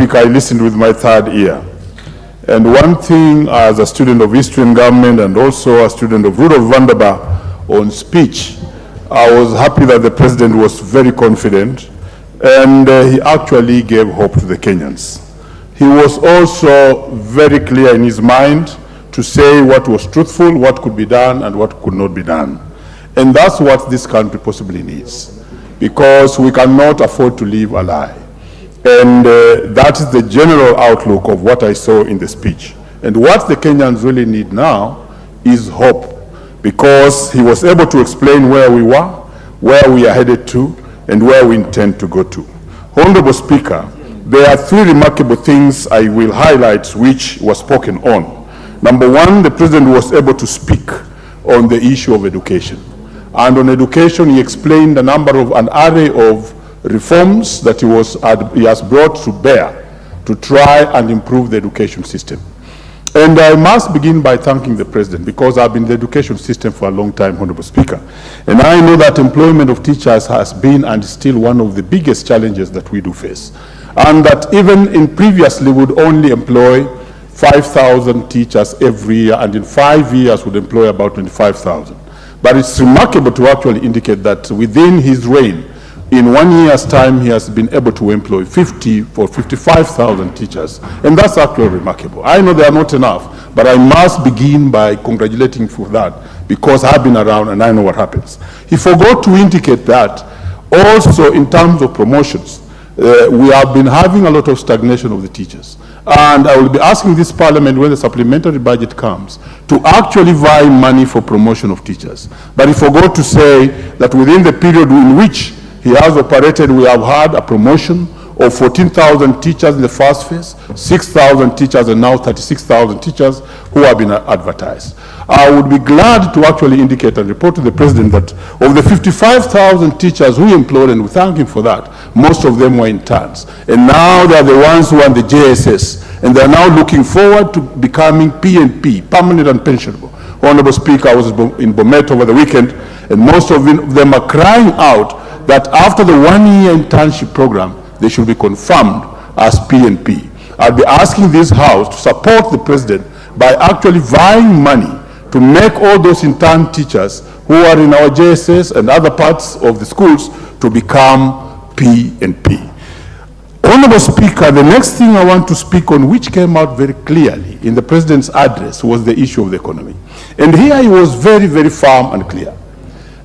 Speaker, I listened with my third ear. And one thing, as a student of Eastern government and also a student of Ruto Vandaba on speech, I was happy that the President was very confident, and he actually gave hope to the Kenyans. He was also very clear in his mind to say what was truthful, what could be done, and what could not be done. And that's what this country possibly needs, because we cannot afford to live a lie. And that is the general outlook of what I saw in the speech. And what the Kenyans really need now is hope, because he was able to explain where we were, where we are headed to, and where we intend to go to. Honorable Speaker, there are three remarkable things I will highlight which were spoken on. Number one, the President was able to speak on the issue of education. And on education, he explained an array of reforms that he has brought to bear to try and improve the education system. And I must begin by thanking the President, because I've been in the education system for a long time, Honorable Speaker. And I know that employment of teachers has been and is still one of the biggest challenges that we do face. And that even in previously would only employ 5,000 teachers every year, and in 5 years would employ about 25,000. But it's remarkable to actually indicate that within his reign, in 1 year's time, he has been able to employ 55,000 teachers. And that's actually remarkable. I know they are not enough, but I must begin by congratulating for that, because I've been around and I know what happens. He forgot to indicate that also in terms of promotions, we have been having a lot of stagnation of the teachers. And I will be asking this Parliament, when the supplementary budget comes, to actually vie money for promotion of teachers. But he forgot to say that within the period in which he has operated, we have had a promotion of 14,000 teachers in the first phase, 6,000 teachers, and now 36,000 teachers who have been advertised. I would be glad to actually indicate and report to the President that of the 55,000 teachers who employed, and we thank him for that, most of them were interns. And now they are the ones who are in the JSS, and they are now looking forward to becoming PNP, permanent and pensionable. Honorable Speaker, I was in Bomet over the weekend, and most of them are crying out that after the 1 year internship program, they should be confirmed as PNP. I'll be asking this House to support the President by actually vying money to make all those intern teachers who are in our JSS and other parts of the schools to become PNP. Honorable Speaker, the next thing I want to speak on, which came out very clearly in the President's address, was the issue of the economy. And here he was very, very firm and clear.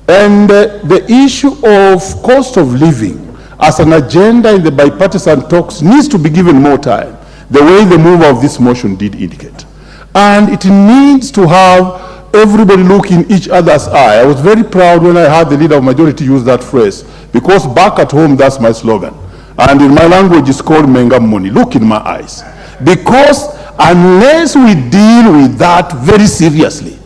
And the issue of cost of living as an agenda in the bipartisan talks needs to be given more time, the way the mover of this motion did indicate. And it needs to have everybody look in each other's eye. I was very proud when I heard the leader of majority use that phrase, because back at home, that's my slogan. And in my language, it's called Menga Money. Look in my eyes. Because unless we deal with that very seriously,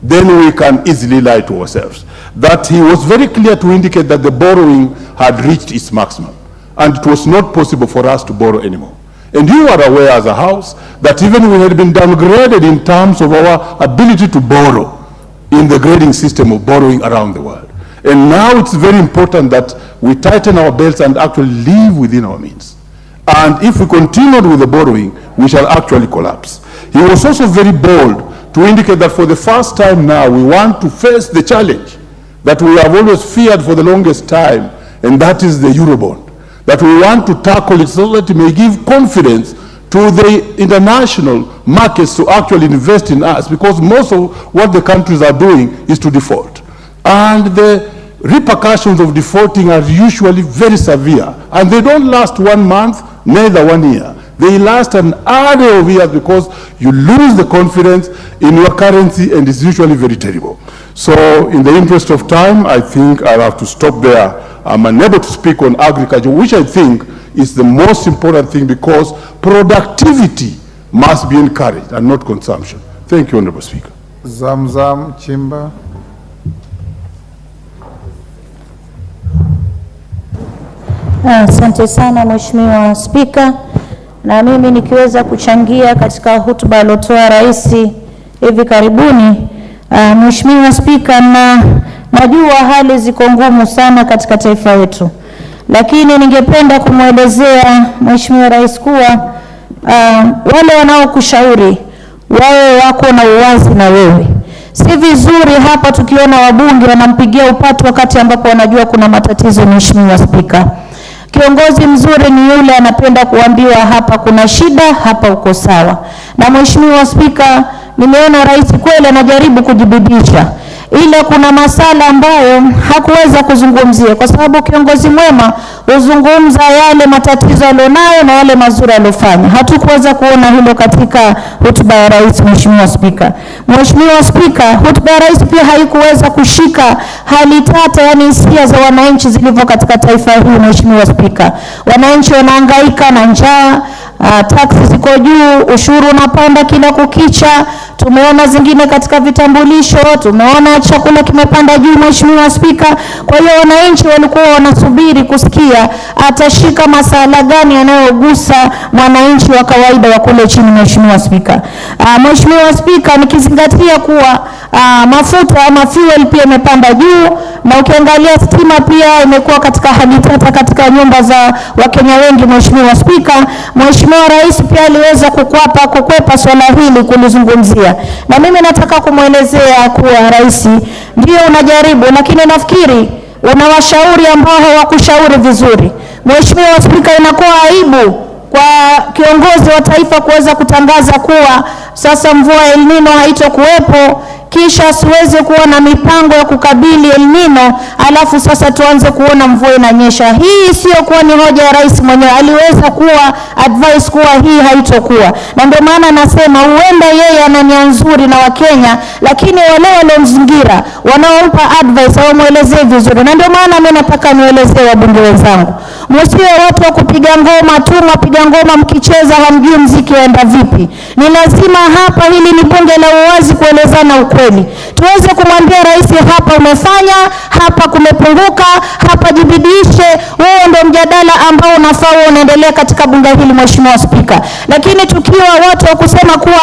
then we can easily lie to ourselves. That he was very clear to indicate that the borrowing had reached its maximum, and it was not possible for us to borrow anymore. And you are aware as a House that even we had been downgraded in terms of our ability to borrow in the grading system of borrowing around the world. And now it's very important that we tighten our belts and actually live within our means. And if we continue with the borrowing, we shall actually collapse. He was also very bold to indicate that for the first time now, we want to face the challenge that we have always feared for the longest time, and that is the Eurobond. That we want to tackle it so that it may give confidence to the international markets to actually invest in us, because most of what the countries are doing is to default. And the repercussions of defaulting are usually very severe, and they don't last 1 month, neither 1 year. They last an array of years, because you lose the confidence in your currency, and it's usually very terrible. So in the interest of time, I think I'll have to stop there. I'm unable to speak on agriculture, which I think is the most important thing, because productivity must be encouraged and not consumption. Thank you, Honorable Speaker. Zamzam Chimba. Asante sana Mheshimiwa Spika, na mimi nikiweza kuchangia katika hotuba aliyotoa Rais hivi karibuni. Mheshimiwa Spika, najua hali ziko ngumu sana katika taifa letu, lakini ningependa kumwelezea Mheshimiwa Rais kuwa wale wanaokushauri wawe wako na uwazi na wewe. Si vizuri hapa tukiona wabunge wanampigia upatu wakati ambapo wanajua kuna matatizo. Mheshimiwa Spika, kiongozi mzuri ni yule anapenda kuambiwa hapa kuna shida, hapa uko sawa. Na Mheshimiwa Spika, nimeona rais kweli anajaribu kujibidisha, ila kuna masala ambayo hakuweza kuzungumzia, kwa sababu kiongozi mwema huzungumza yale matatizo alionayo na yale mazuri aliyofanya. Hatukuweza kuona hilo katika hotuba ya rais. Mheshimiwa Spika, Mheshimiwa Spika, hotuba ya rais pia haikuweza kushika hali tata, yani hisia za wananchi zilivyo katika taifa hili. Mheshimiwa Spika, wananchi wanahangaika na njaa, taksi ziko juu, ushuru unapanda kila kukicha. Tumeona zingine katika vitambulisho, tumeona chakula kimepanda juu. Mheshimiwa Spika, kwa hiyo wananchi walikuwa wanasubiri kusikia atashika masala gani yanayogusa mwananchi wa kawaida wa kule chini. Mheshimiwa Spika, Mheshimiwa Spika, nikizingatia kuwa mafuta ama fuel pia imepanda juu, na ukiangalia stima pia imekuwa katika hali tata katika nyumba za Wakenya wengi. Mheshimiwa Spika, Mheshimiwa Rais pia aliweza kukwepa swala hili kulizungumzia, na mimi nataka kumwelezea kuwa rais ndio unajaribu, lakini nafikiri unawashauri ambao hawakushauri vizuri. Mheshimiwa Spika, inakuwa aibu kwa kiongozi wa taifa kuweza kutangaza kuwa sasa mvua El Nino haitokuwepo, kisha siweze kuwa na mipango ya kukabili El Nino, alafu sasa tuanze kuona mvua inanyesha. Hii sio kuwa ni hoja ya rais mwenyewe, aliweza kuwa advice kuwa hii haitokuwa. Na ndio maana nasema huenda yeye ana nia nzuri na Wakenya, lakini wale waliomzingira wanaompa advice hawamuelezee vizuri. Na ndio maana mimi nataka nielezee wabunge wenzangu, msiwe watu wa kupiga ngoma tu, mpiga ngoma mkicheza hamjui muziki waenda vipi. Ni lazima hapa, hili ni bunge la uwazi, kuelezana ukweli. Tuweze kumwambia rais hapa umefanya, hapa kumepunguka, hapa jibidishe. Huo ndio mjadala ambao unafaa unaendelea katika bunge hili. Mheshimiwa Spika, lakini tukiwa watu wa kusema kuwa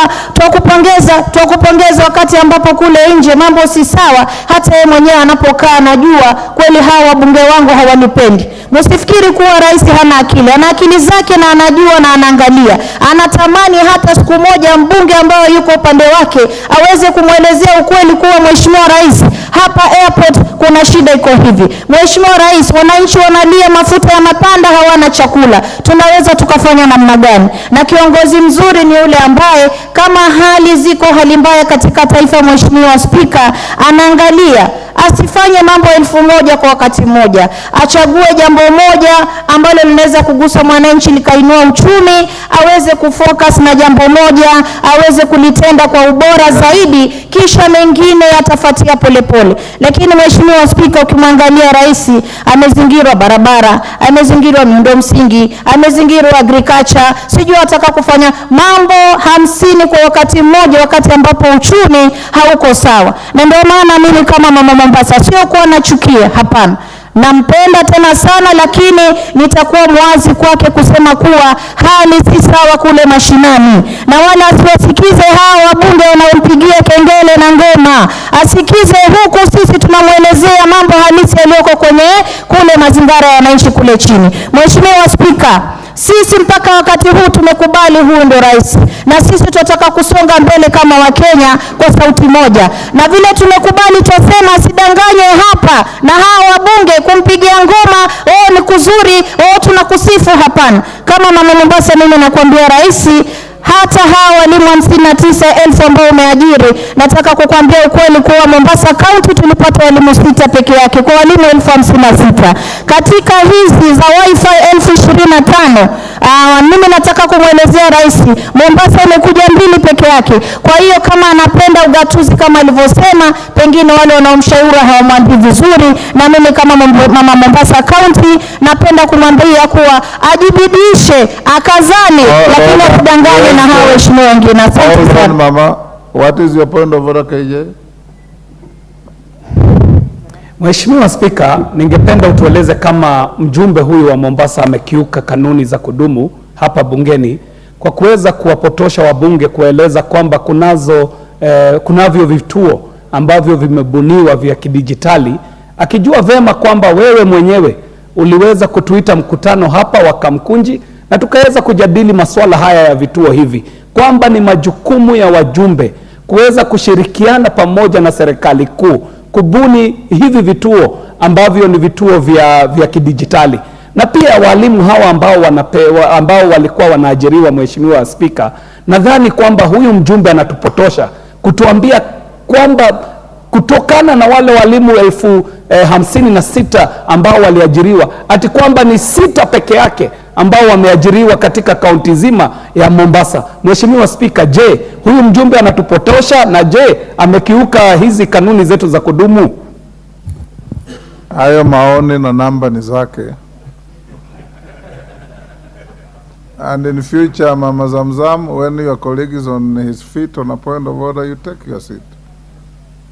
tukupongeza wakati ambapo kule nje mambo si sawa, hata yeye mwenyewe anapokaa anajua kweli hawa wabunge wangu hawanipendi. Msifikiri kuwa rais hana akili, ana akili zake na anajua na anaangalia. Anatamani hata siku moja mbunge ambaye yuko upande wake aweze kumwelezea ukweli kuwa Mheshimiwa Rais, hapa airport kuna shida iko hivi. Mheshimiwa Rais, wananchi wanalia, mafuta yanapanda, hawana chakula. Tunaweza tukafanya namna gani? Na kiongozi mzuri ni yule ambaye kama hali ziko hali mbaya katika taifa, Mheshimiwa Spika, anaangalia, asifanye mambo 1000 kwa wakati mmoja. Achague jambo moja ambalo linaweza kugusa mwananchi likainua uchumi, aweze kufocus na jambo moja, aweze kulitenda kwa ubora zaidi, kisha mengine yatafuatia polepole. Lakini Mheshimiwa Spika, ukimwangalia rais amezingirwa barabara, amezingirwa miundo msingi, amezingirwa agriculture, sijui ataka kufanya mambo 50 kwa wakati mmoja, wakati ambapo uchumi hauko sawa. Na ndio maana mimi kama mama Mombasa sio kuwa nachukia, hapana, nampenda tena sana, lakini nitakuwa mwazi kwake kusema kuwa hali si sawa kule mashinani, na wala asiwasikize hawa wabunge wanaompigia kengele na ngoma. Asikize huku sisi tunamwelezea mambo halisi yaliyoko kwenye kule mazingira ya wananchi kule chini. Mheshimiwa Spika, sisi mpaka wakati huu tumekubali huyu ndo rais, na sisi tunataka kusonga mbele kama Wakenya kwa sauti moja. Na vile tumekubali, tusema asidanganywe hapa na hawa wabunge kumpigia ngoma, ni kuzuri, tunakusifu. Hapana. Kama mama Mombasa, mimi nakuambia rais, hata hawa walimu 59,000 ambao umeajiri, nataka kukuambia ukweli kuwa Mombasa County tulipata walimu 6 peke yake kwa walimu 56,000. Katika hizi za wifi 25,000, mimi nataka kumwelezea rais, Mombasa imekuja 2 peke yake. Kwa hiyo kama anapenda ugatuzi kama alivyosema, pengine wale wanaomshauri hawamwambii vizuri, na mimi kama mama Mombasa County napenda kumwambia kuwa ajibidishe, akazane, lakini asidanganye na hawa waheshimiwa wengine. Asante sana. Mama, what is your point of order, KJ? Mheshimiwa Spika, ningependa utueleze kama mjumbe huyu wa Mombasa amekiuka kanuni za kudumu hapa bungeni kwa kuweza kuwapotosha wabunge, kueleza kwamba kunavyo vituo ambavyo vimebuniwa vya kidijitali, akijua vema kwamba wewe mwenyewe uliweza kutuita mkutano hapa wa Kamkunji na tukaweza kujadili masuala haya ya vituo hivi, kwamba ni majukumu ya wajumbe kuweza kushirikiana pamoja na serikali kuu kubuni hivi vituo ambavyo ni vituo vya kidijitali. Na pia walimu hawa ambao walikuwa wanaajiriwa, Mheshimiwa Spika, nadhani kwamba huyu mjumbe anatupotosha kutuambia kwamba kutokana na wale walimu 56,000 ambao waliajiriwa, ati kwamba ni 6 peke yake ambao wameajiriwa katika kaunti zima ya Mombasa. Mheshimiwa Spika, je, huyu mjumbe anatupotosha, na je, amekiuka hizi kanuni zetu za kudumu? Hayo maoni na namba ni zake. And in future, Mama Zamzam, when your colleague is on his feet on a point of order, you take your seat.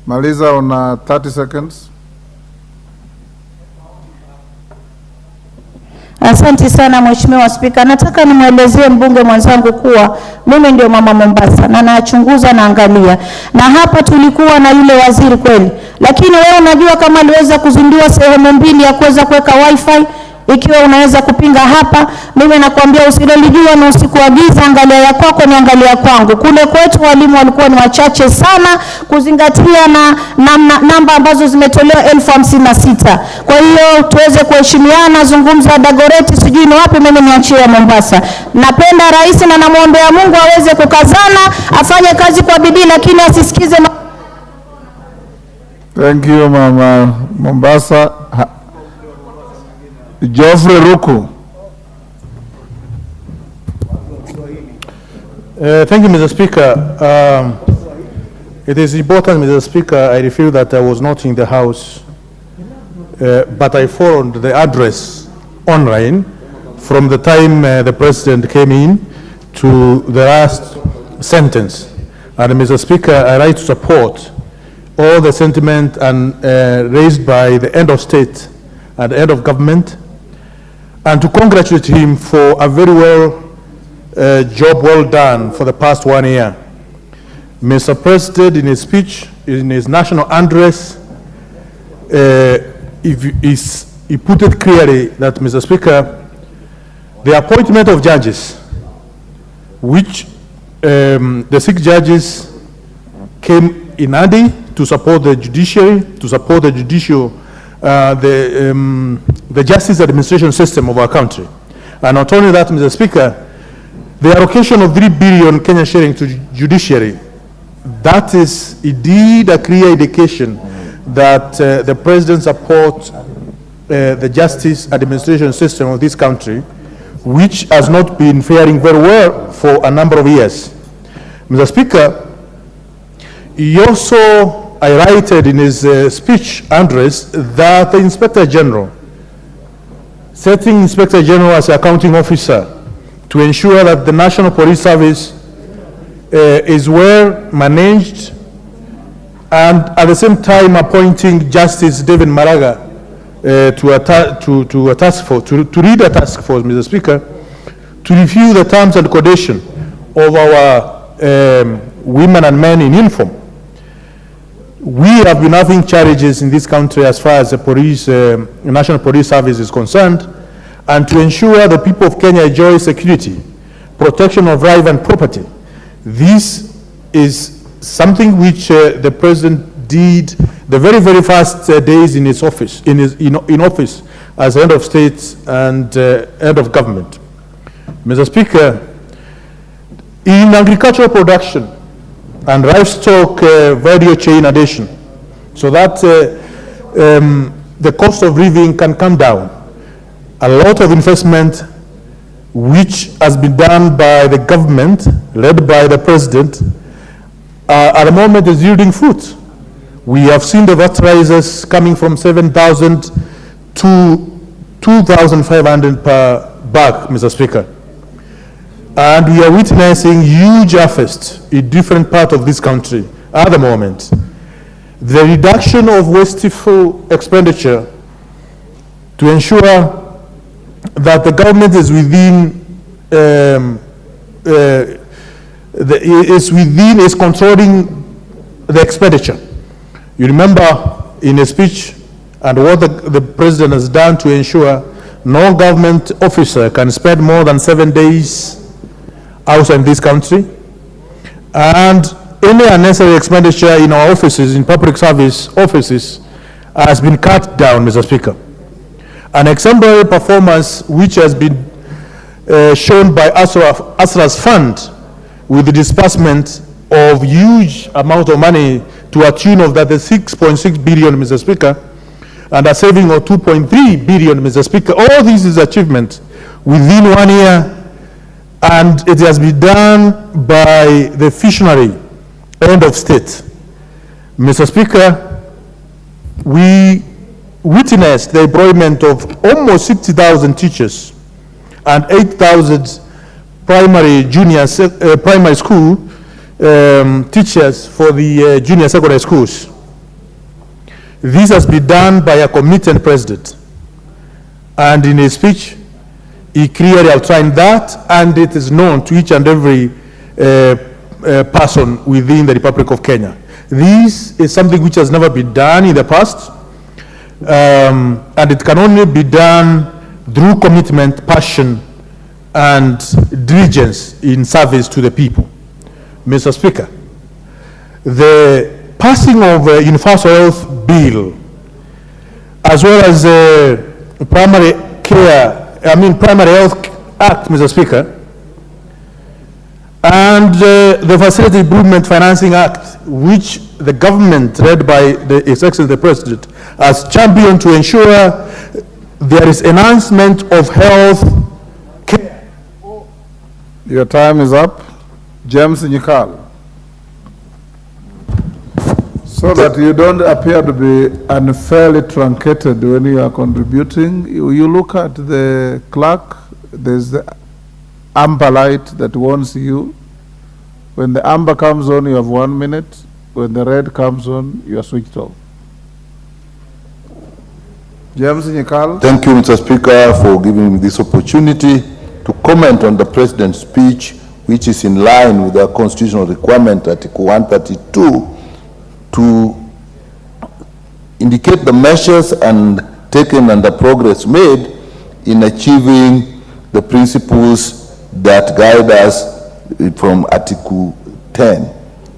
Maliza on 30 seconds. Asante sana Mheshimiwa Spika. Nataka nimwelezee mbunge mwenzangu kuwa mimi ndio mama Mombasa na nachunguza na angalia. Na hapa tulikuwa na yule waziri kweli. Lakini wewe unajua kama aliweza kuzindua sehemu 2 ya kuweza kuweka wifi, ikiwa unaweza kupinga hapa, mimi nakwambia usilolijua na usikuagiza, angalia ya kwako ni angalia kwangu. Kule kwetu walimu walikuwa ni wachache sana kuzingatia na namba ambazo zimetolewa 56,000. Kwa hiyo tuweze kuheshimiana, zungumza Dagoreti sijui ni wapi, mimi niachie Mombasa. Napenda rais na namuombea Mungu aweze kukazana, afanye kazi kwa bidii lakini asisikize Thank you, Mama Mombasa. Geoffrey Ruku. Thank you, Mr. Speaker. It is important, Mr. Speaker, I feel that I was not in the House, but I followed the address online from the time the President came in to the last sentence. And Mr. Speaker, I like to support all the sentiment and raised by the end of state and end of government, and to congratulate him for a very job well done for the past 1 year. Mr. President, in his speech, in his national address, he put it clearly that, Mr. Speaker, the appointment of judges, which the 6 judges came in handy to support the judiciary, to support the judicial the justice administration system of our country. And not only that, Mr. Speaker, the allocation of 3 billion Kenyan shillings to judiciary, that is indeed a clear indication that the President supports the justice administration system of this country, which has not been faring very well for a number of years. Mr. Speaker, he also highlighted in his speech address that the Inspector General, setting Inspector General as accounting officer to ensure that the National Police Service is well managed, and at the same time appointing Justice David Maraga to a task force, to lead a task force, Mr. Speaker, to review the terms and conditions of our women and men in uniform. We have been having challenges in this country as far as the police, National Police Service is concerned, and to ensure the people of Kenya enjoy security, protection of life and property. This is something which the President did the very first days in his office, in office as head of state and head of government. Mr. Speaker, in agricultural production and livestock value chain addition, so that the cost of living can come down. A lot of investment which has been done by the government, led by the President, at the moment is yielding fruit. We have seen the fertilizers coming from 7,000 to 2,500 per bag, Mr. Speaker. And we are witnessing huge harvest in different parts of this country at the moment. The reduction of wasteful expenditure to ensure that the government is is controlling the expenditure. You remember in a speech and what the President has done to ensure no government officer can spend more than 7 days outside this country, and any unnecessary expenditure in our offices, in public service offices, has been cut down, Mr. Speaker. An exemplary performance which has been shown by ASRA's fund with the disbursement of huge amount of money to a tune of that 6.6 billion, Mr. Speaker, and a saving of 2.3 billion, Mr. Speaker. All this is achievement within 1 year, and it has been done by the visionary end of state. Mr. Speaker, we witnessed the employment of almost 60,000 teachers and 8,000 primary school teachers for the junior secondary schools. This has been done by a committed president, and in his speech he clearly outlined that, and it is known to each and every person within the Republic of Kenya. This is something which has never been done in the past, and it can only be done through commitment, passion, and diligence in service to the people. Mr. Speaker, the passing of a Universal Health Bill, as well as the Primary Health Act, Mr. Speaker, and the Facility Improvement Financing Act, which the government, led by His Excellency the President, has championed to ensure there is enhancement of health care. Your time is up. James Nyikal. So that you don't appear to be unfairly truncated when you are contributing, you look at the clerk, there's the amber light that warns you. When the amber comes on, you have 1 minute. When the red comes on, you are switched off. James Nyikal. Thank you, Mr. Speaker, for giving me this opportunity to comment on the President's speech, which is in line with our constitutional requirement, Article 132, to indicate the measures and taken and the progress made in achieving the principles that guide us from Article 10.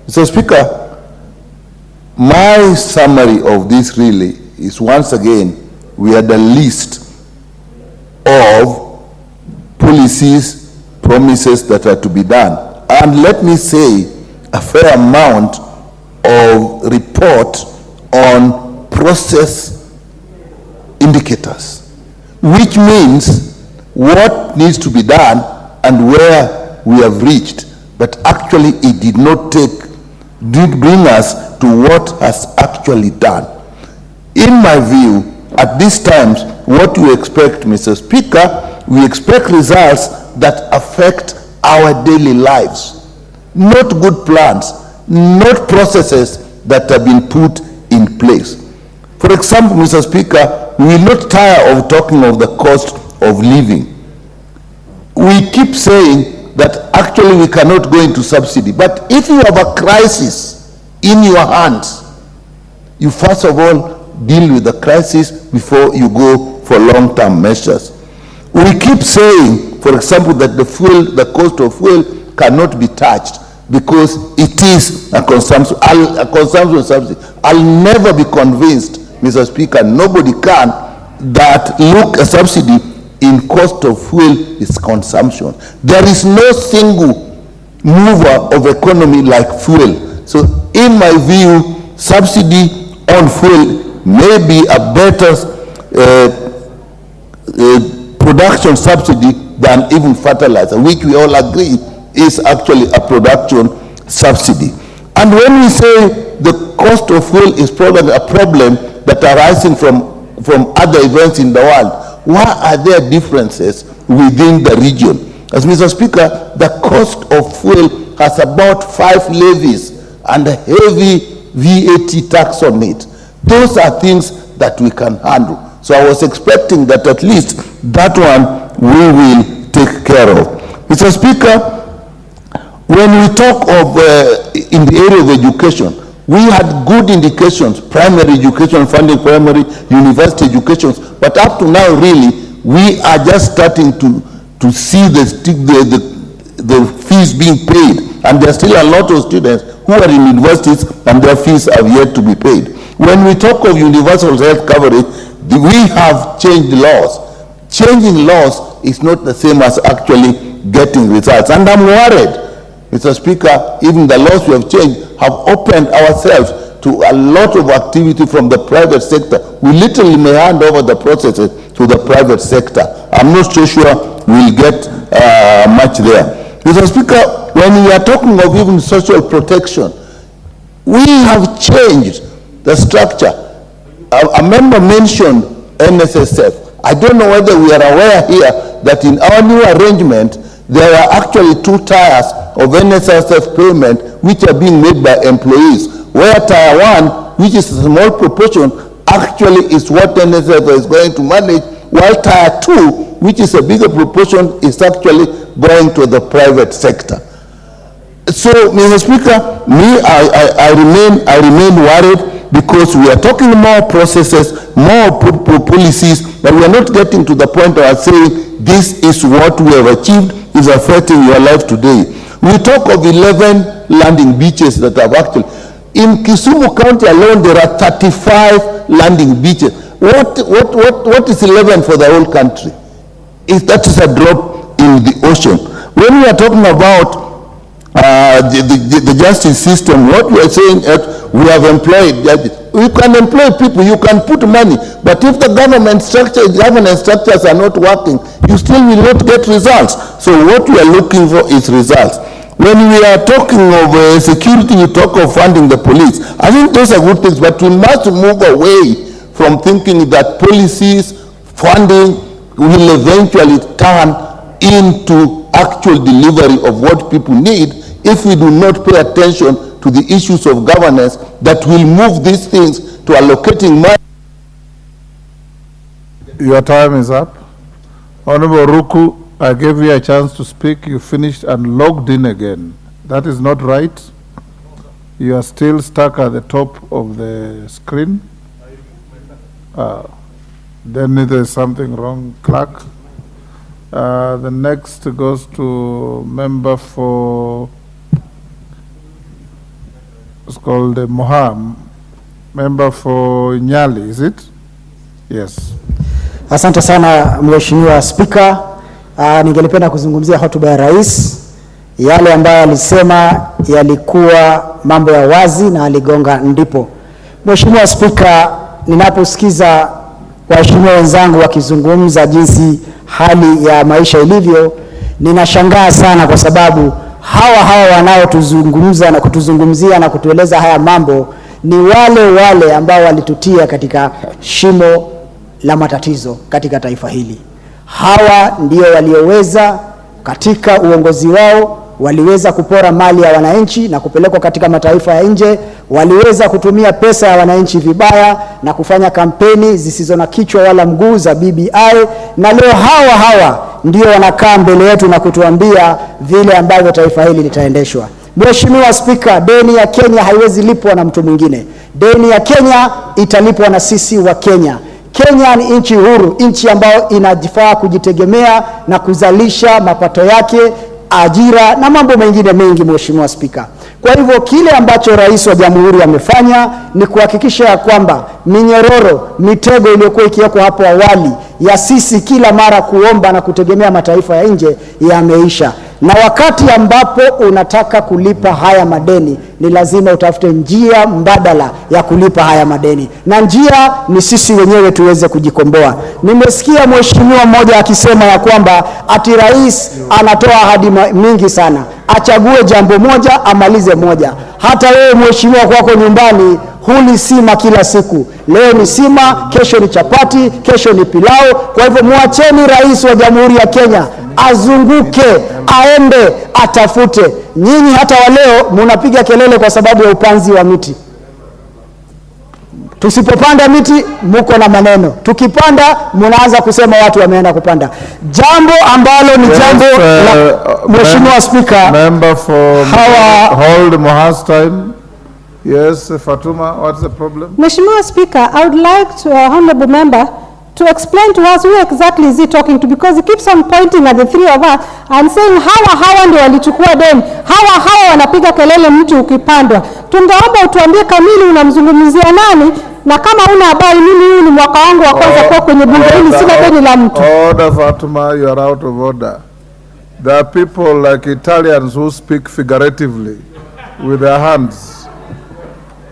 Mr. Speaker, my summary of this really is, once again, we are the list of policies, promises that are to be done. And let me say, a fair amount of report on process indicators, which means what needs to be done and where we have reached, but actually it did bring us to what has actually done. In my view, at these times, what we expect, Mr. Speaker, we expect results that affect our daily lives, not good plans, not processes that have been put in place. For example, Mr. Speaker, we will not tire of talking of the cost of living. We keep saying that actually we cannot go into subsidy, but if you have a crisis in your hands, you first of all deal with the crisis before you go for long-term measures. We keep saying, for example, that the cost of fuel cannot be touched because it is a consumption subsidy. I'll never be convinced, Mr. Speaker, nobody can, that look, a subsidy in cost of fuel is consumption. There is no single mover of economy like fuel. So in my view, subsidy on fuel may be a better production subsidy than even fertilizer, which we all agree is actually a production subsidy. And when we say the cost of fuel is probably a problem that arising from other events in the world, why are there differences within the region? As Mr. Speaker, the cost of fuel has about 5 levies and a heavy VAT tax on it. Those are things that we can handle. So I was expecting that at least that one we will take care of. Mr. Speaker, when we talk of in the area of education, we had good indications, primary education funding, primary university education, but up to now really, we are just starting to see the fees being paid, and there are still a lot of students who are in universities and their fees have yet to be paid. When we talk of universal health coverage, we have changed laws. Changing laws is not the same as actually getting results. And I'm worried, Mr. Speaker, even the laws we have changed have opened ourselves to a lot of activity from the private sector. We literally may hand over the processes to the private sector. I'm not so sure we'll get much there. Mr. Speaker, when we are talking of even social protection, we have changed the structure. A member mentioned NSSF. I don't know whether we are aware here that in our new arrangement, there are actually 2 tiers of NSSF payment which are being made by employees, where tier 1, which is a small proportion, actually is what NSSF is going to manage, while tier 2, which is a bigger proportion, is actually going to the private sector. So, Mr. Speaker, I remain worried, because we are talking more processes, more policies, but we are not getting to the point of saying this is what we have achieved is affecting your life today. We talk of 11 landing beaches that have actually, in Kisumu County alone, there are 35 landing beaches. What is 11 for the whole country? That is a drop in the ocean. When we are talking about the justice system, what we are saying is we have employed judges. You can employ people, you can put money, but if the governance structures are not working, you still will not get results. So what we are looking for is results. When we are talking of security, we talk of funding the police. I think those are good things, but we must move away from thinking that policies, funding will eventually turn into actual delivery of what people need if we do not pay attention to the issues of governance that will move these things to allocating money. Your time is up. Honorable Ruku, I gave you a chance to speak. You finished and logged in again. That is not right. You are still stuck at the top of the screen. Then there is something wrong, clerk. The next goes to member for, it's called Moham, member for Nyali, is it? Yes. Asante sana Mheshimiwa Spika. Ningelipenda kuzungumzia hotuba ya rais. Yale ambayo alisema yalikuwa mambo ya wazi na aligonga ndipo. Mheshimiwa Spika, ninaposikiza waheshimiwa wenzangu wakizungumza jinsi hali ya maisha ilivyo, ninashangaa sana kwa sababu hawa wanaotuzungumza na kutuzungumzia na kutueleza haya mambo ni wale ambao walitutia katika shimo la matatizo katika taifa hili. Hawa ndio walioweza katika uongozi wao, waliweza kupora mali ya wananchi na kupelekwa katika mataifa ya nje, waliweza kutumia pesa ya wananchi vibaya na kufanya kampeni zisizo na kichwa wala mguu za BBI, na leo hawa ndio wanakaa mbele yetu na kutuambia vile ambavyo taifa hili litaendeshwa. Mheshimiwa Spika, deni ya Kenya haiwezi lipwa na mtu mwingine. Deni ya Kenya italipwa na sisi wa Kenya. Kenya ni nchi huru, nchi ambayo inajifaa kujitegemea na kuzalisha mapato yake, ajira na mambo mengine mengi, Mheshimiwa Spika. Kwa hivyo kile ambacho rais wa jamhuri amefanya ni kuhakikisha ya kwamba minyororo, mitego iliyokuwa ikiwekwa hapo awali ya sisi kila mara kuomba na kutegemea mataifa ya nje yameisha. Na wakati ambapo unataka kulipa haya madeni, ni lazima utafute njia mbadala ya kulipa haya madeni. Na njia ni sisi wenyewe tuweze kujikomboa. Nimesikia mheshimiwa mmoja akisema ya kwamba ati rais anatoa ahadi mingi sana. Achague jambo moja, amalize moja. Hata wewe mheshimiwa kwako nyumbani huli sima kila siku. Leo ni sima, kesho ni chapati, kesho ni pilau. Kwa hivyo muacheni rais wa Jamhuri ya Kenya azunguke, aende, atafute. Nyinyi hata wa leo munapiga kelele kwa sababu ya upanzi wa miti. Tusipopanda miti muko na maneno. Tukipanda munaanza kusema watu wameenda kupanda. Jambo ambalo ni jambo la Mheshimiwa Speaker. Member for hold Mohas time. Yes, Fatuma, what's the problem? Mheshimiwa Speaker, I would like to, honorable member, to explain to us who exactly is he talking to, because he keeps on pointing at the three of us and saying hawa ndio walichukua deni, hawa wanapiga kelele mtu ukipandwa. Tungeomba utuambie kamili unamzungumzia nani, na kama una habari mimi huu ni mwaka wangu wa kwanza kwa kwenye bunge hili, sina deni la mtu. Order, Fatuma, you are out of order. There are people like Italians who speak figuratively with their hands.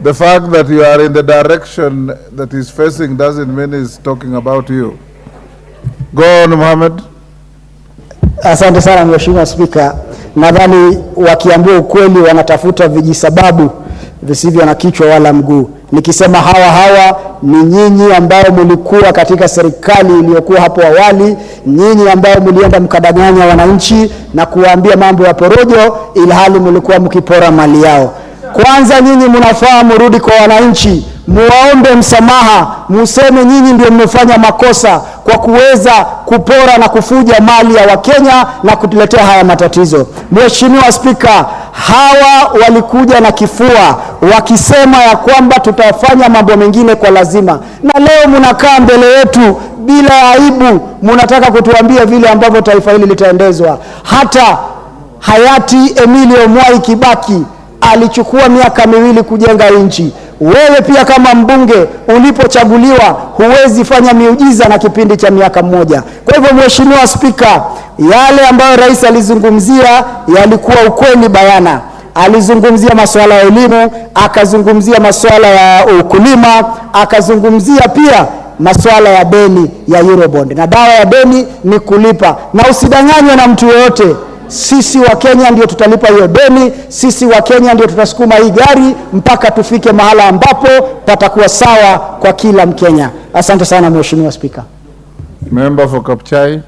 The fact that you are in the direction that he's facing doesn't mean he's talking about you. Go on, Mohammed. Asante sana Mheshimiwa Spika. Nadhani wakiambia ukweli wanatafuta vijisababu visivyo na kichwa wala mguu. Nikisema hawa ni nyinyi ambao mlikuwa katika serikali iliyokuwa hapo awali, nyinyi ambao mlienda mkadanganya wananchi na kuwaambia mambo ya porojo ilhali mlikuwa mkipora mali yao. Kwanza nyinyi mnafaa mrudi kwa wananchi, muwaombe msamaha, museme nyinyi ndio mmefanya makosa kwa kuweza kupora na kufuja mali ya Wakenya na kutuletea haya matatizo. Mheshimiwa Spika, hawa walikuja na kifua wakisema ya kwamba tutafanya mambo mengine kwa lazima, na leo mnakaa mbele yetu bila aibu, mnataka kutuambia vile ambavyo taifa hili litaendezwa. Hata hayati Emilio Mwai Kibaki alichukua miaka 2 kujenga nchi. Wewe pia kama mbunge ulipochaguliwa huwezi fanya miujiza na kipindi cha miaka 1. Kwa hivyo Mheshimiwa Spika, yale ambayo rais alizungumzia yalikuwa ukweli bayana. Alizungumzia masuala ya elimu, akazungumzia masuala ya ukulima, akazungumzia pia masuala ya deni ya Eurobond. Na dawa ya deni ni kulipa, na usidanganywe na mtu yoyote. Sisi wa Kenya ndio tutalipa hiyo deni, sisi wa Kenya ndio tutasukuma hii gari mpaka tufike mahala ambapo patakuwa sawa kwa kila Mkenya. Asante sana Mheshimiwa Spika. Member for Kapchai.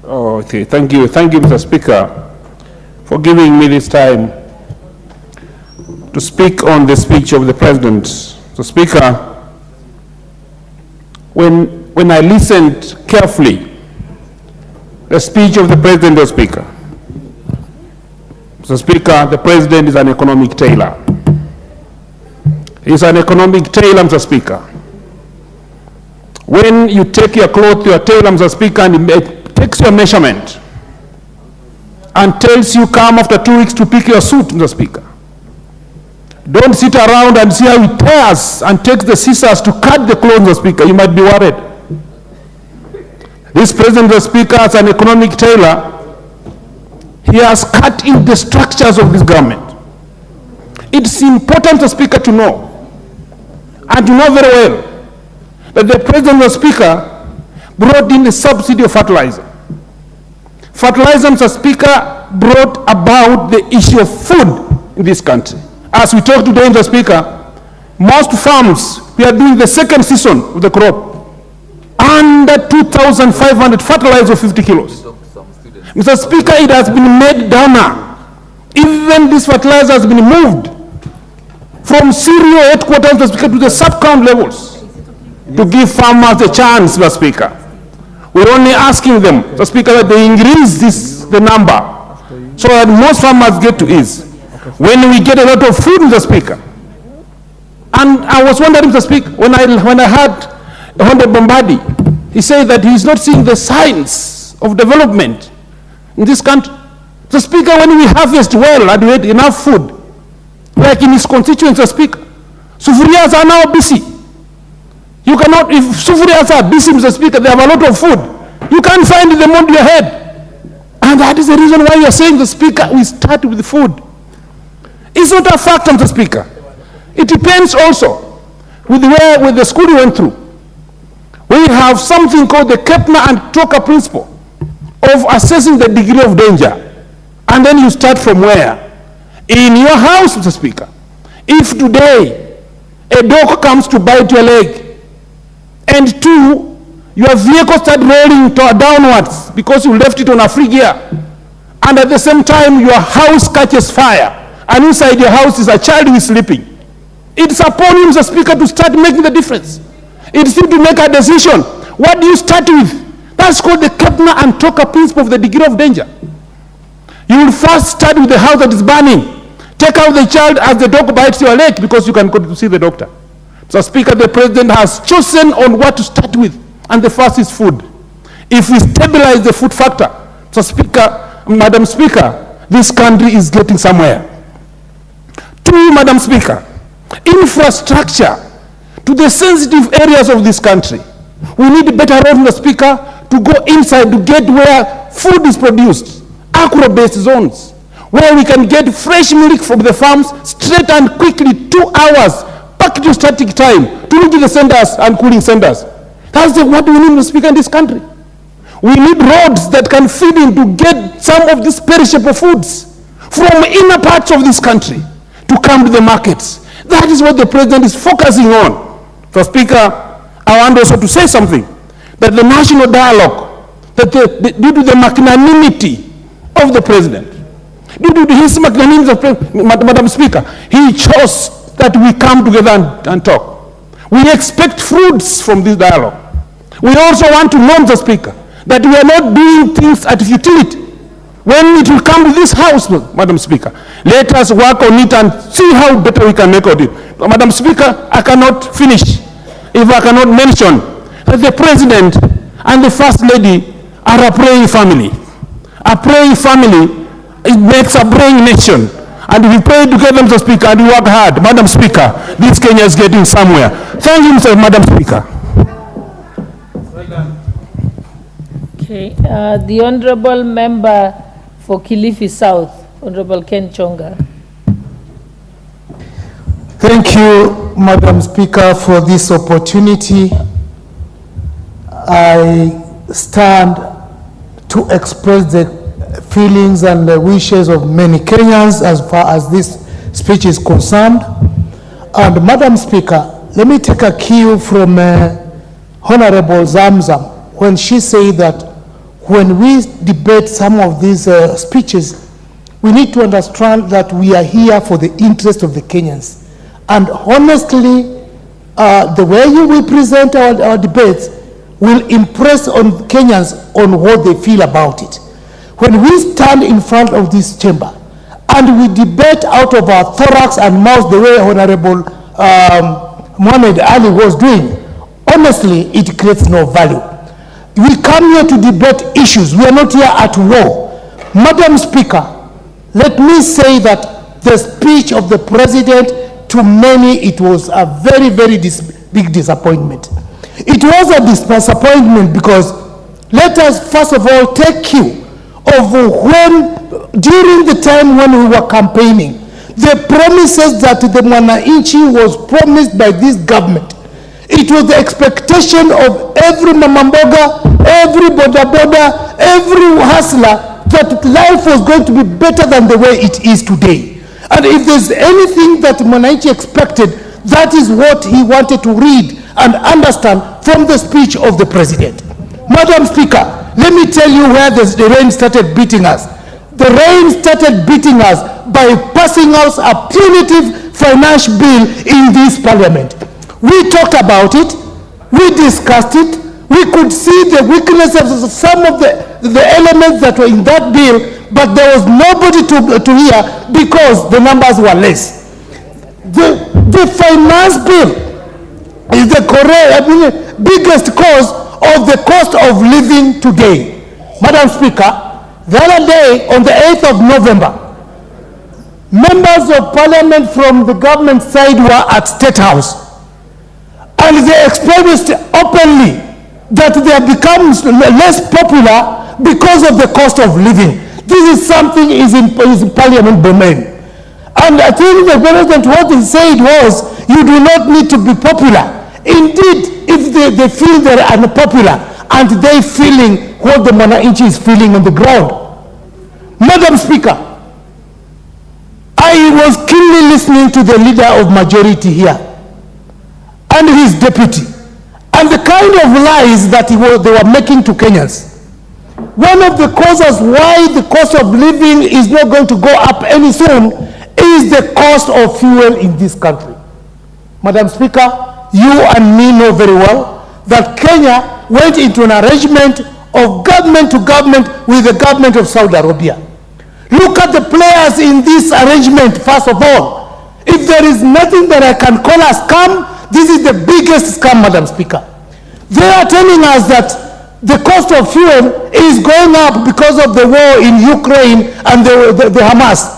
Oh, okay. Thank you, Mr. Speaker, for giving me this time to speak on the speech of the President. So, Speaker, when I listened carefully, the speech of the President, Speaker. So, Speaker, the President is an economic tailor. He's an economic tailor, Mr. Speaker. When you take your cloth to your tailor, Mr. Speaker, and he takes your measurement and tells you come after 2 weeks to pick your suit, Mr. Speaker. Don't sit around and see how he tears and takes the scissors to cut the clothes, Mr. Speaker. You might be worried. This President, Mr. Speaker, as an economic tailor, he has cut in the structures of this government. It's important, Mr. Speaker, to know, and to know very well, that the President, Mr. Speaker, brought in the subsidy of fertilizer. Fertilizer, Mr. Speaker, brought about the issue of food in this country. As we talk today, Mr. Speaker, most farms, we are doing the second season of the crop. Under 2,500 fertilizer of 50 kilos. Mr. Speaker, it has been made down now. Even this fertilizer has been moved from cereal headquarters, Mr. Speaker, to the sub-count levels to give farmers a chance, Mr. Speaker. We're only asking them, Mr. Speaker, that they increase the number so that most farmers get to ease. When we get a lot of food, Mr. Speaker. And I was wondering, Mr. Speaker, when I heard Honorable Bombadi, he said that he is not seeing the signs of development in this country. Mr. Speaker, when we harvest well and we had enough food, like in his constituents, Mr. Speaker, sufurias are now busy. You cannot, if sufurias are busy, Mr. Speaker, they have a lot of food. You can't find them on your head. And that is the reason why you are saying, the Speaker, we start with food. It's not a fact, Mr. Speaker. It depends also with the school you went through. We have something called the Kepner and Toka principle of assessing the degree of danger. And then you start from where? In your house, Mr. Speaker. If today a dog comes to bite your leg, and 2, your vehicle starts rolling downwards because you left it on a free gear, and at the same time your house catches fire, and inside your house is a child who is sleeping. It's upon you, Mr. Speaker, to start making the difference. It's you to make a decision. What do you start with? That's called the Kepner and Toka principle of the degree of danger. You will first start with the house that is burning. Take out the child as the dog bites your leg because you can go to see the doctor. So, Speaker, the President has chosen on what to start with, and the first is food. If we stabilize the food factor, so Speaker, Madam Speaker, this country is getting somewhere. Two, Madam Speaker, infrastructure to the sensitive areas of this country. We need better roads, Mr. Speaker, to go inside to get where food is produced, agro-based zones, where we can get fresh milk from the farms straight and quickly, 2 hours, back to static time, to reach the centers and cooling centers. That's what we need, Mr. Speaker, in this country. We need roads that can feed in to get some of these perishable foods from inner parts of this country to come to the markets. That is what the President is focusing on. So, Speaker, I want also to say something, that the national dialogue, that due to the magnanimity of the President, due to his magnanimity, Madam Speaker, he chose that we come together and talk. We expect fruits from this dialogue. We also want to know, Mr. Speaker, that we are not doing things at futility. When it will come to this house, Madam Speaker, let us work on it and see how better we can make of it. But, Madam Speaker, I cannot finish if I cannot mention that the President and the First Lady are a praying family. A praying family, it makes a praying nation. And if we pray together, Mr. Speaker, and we work hard, Madam Speaker, this Kenya is getting somewhere. Thank you, Madam Speaker. Okay, the Honourable Member for Kilifi South, Honourable Ken Chonga. Thank you, Madam Speaker, for this opportunity. I stand to express the feelings and the wishes of many Kenyans as far as this speech is concerned. And Madam Speaker, let me take a cue from Honorable Zamzam when she said that when we debate some of these speeches, we need to understand that we are here for the interest of the Kenyans. And honestly, the way you will present our debates will impress on Kenyans on what they feel about it. When we stand in front of this chamber and we debate out of our thorax and mouth the way Honorable Mohamed Ali was doing, honestly, it creates no value. We come here to debate issues. We are not here at war. Madam Speaker, let me say that the speech of the President, to many, it was a very, very big disappointment. It was a disappointment because let us first of all take cue of when, during the time when we were campaigning, the promises that the Mwananchi was promised by this government. It was the expectation of every mamamboga, every boda, every hustler, that life was going to be better than the way it is today. And if there's anything that Mwananchi expected, that is what he wanted to read and understand from the speech of the President. Madam Speaker, let me tell you where the rain started beating us. The rain started beating us by passing us a punitive finance bill in this parliament. We talked about it, we discussed it, we could see the weaknesses of some of the elements that were in that bill, but there was nobody to hear because the numbers were less. The finance bill is the biggest cause of the cost of living today. Madam Speaker, the other day on the 8th of November, members of parliament from the government side were at State House. And they expressed openly that they have become less popular because of the cost of living. This is something is in parliament domain. And I think the President, what he said was, you do not need to be popular. Indeed, if they feel they're unpopular, and they feeling what the Mwananchi is feeling on the ground. Madam Speaker, I was keenly listening to the leader of majority here and his deputy, and the kind of lies that they were making to Kenyans. One of the causes why the cost of living is not going to go up any soon is the cost of fuel in this country. Madam Speaker, you and me know very well that Kenya went into an arrangement of government to government with the government of Saudi Arabia Look at the players in this arrangement, first of all. If there is nothing that I can call a scam, this is the biggest scam, Madam Speaker. They are telling us that the cost of fuel is going up because of the war in Ukraine and the Hamas.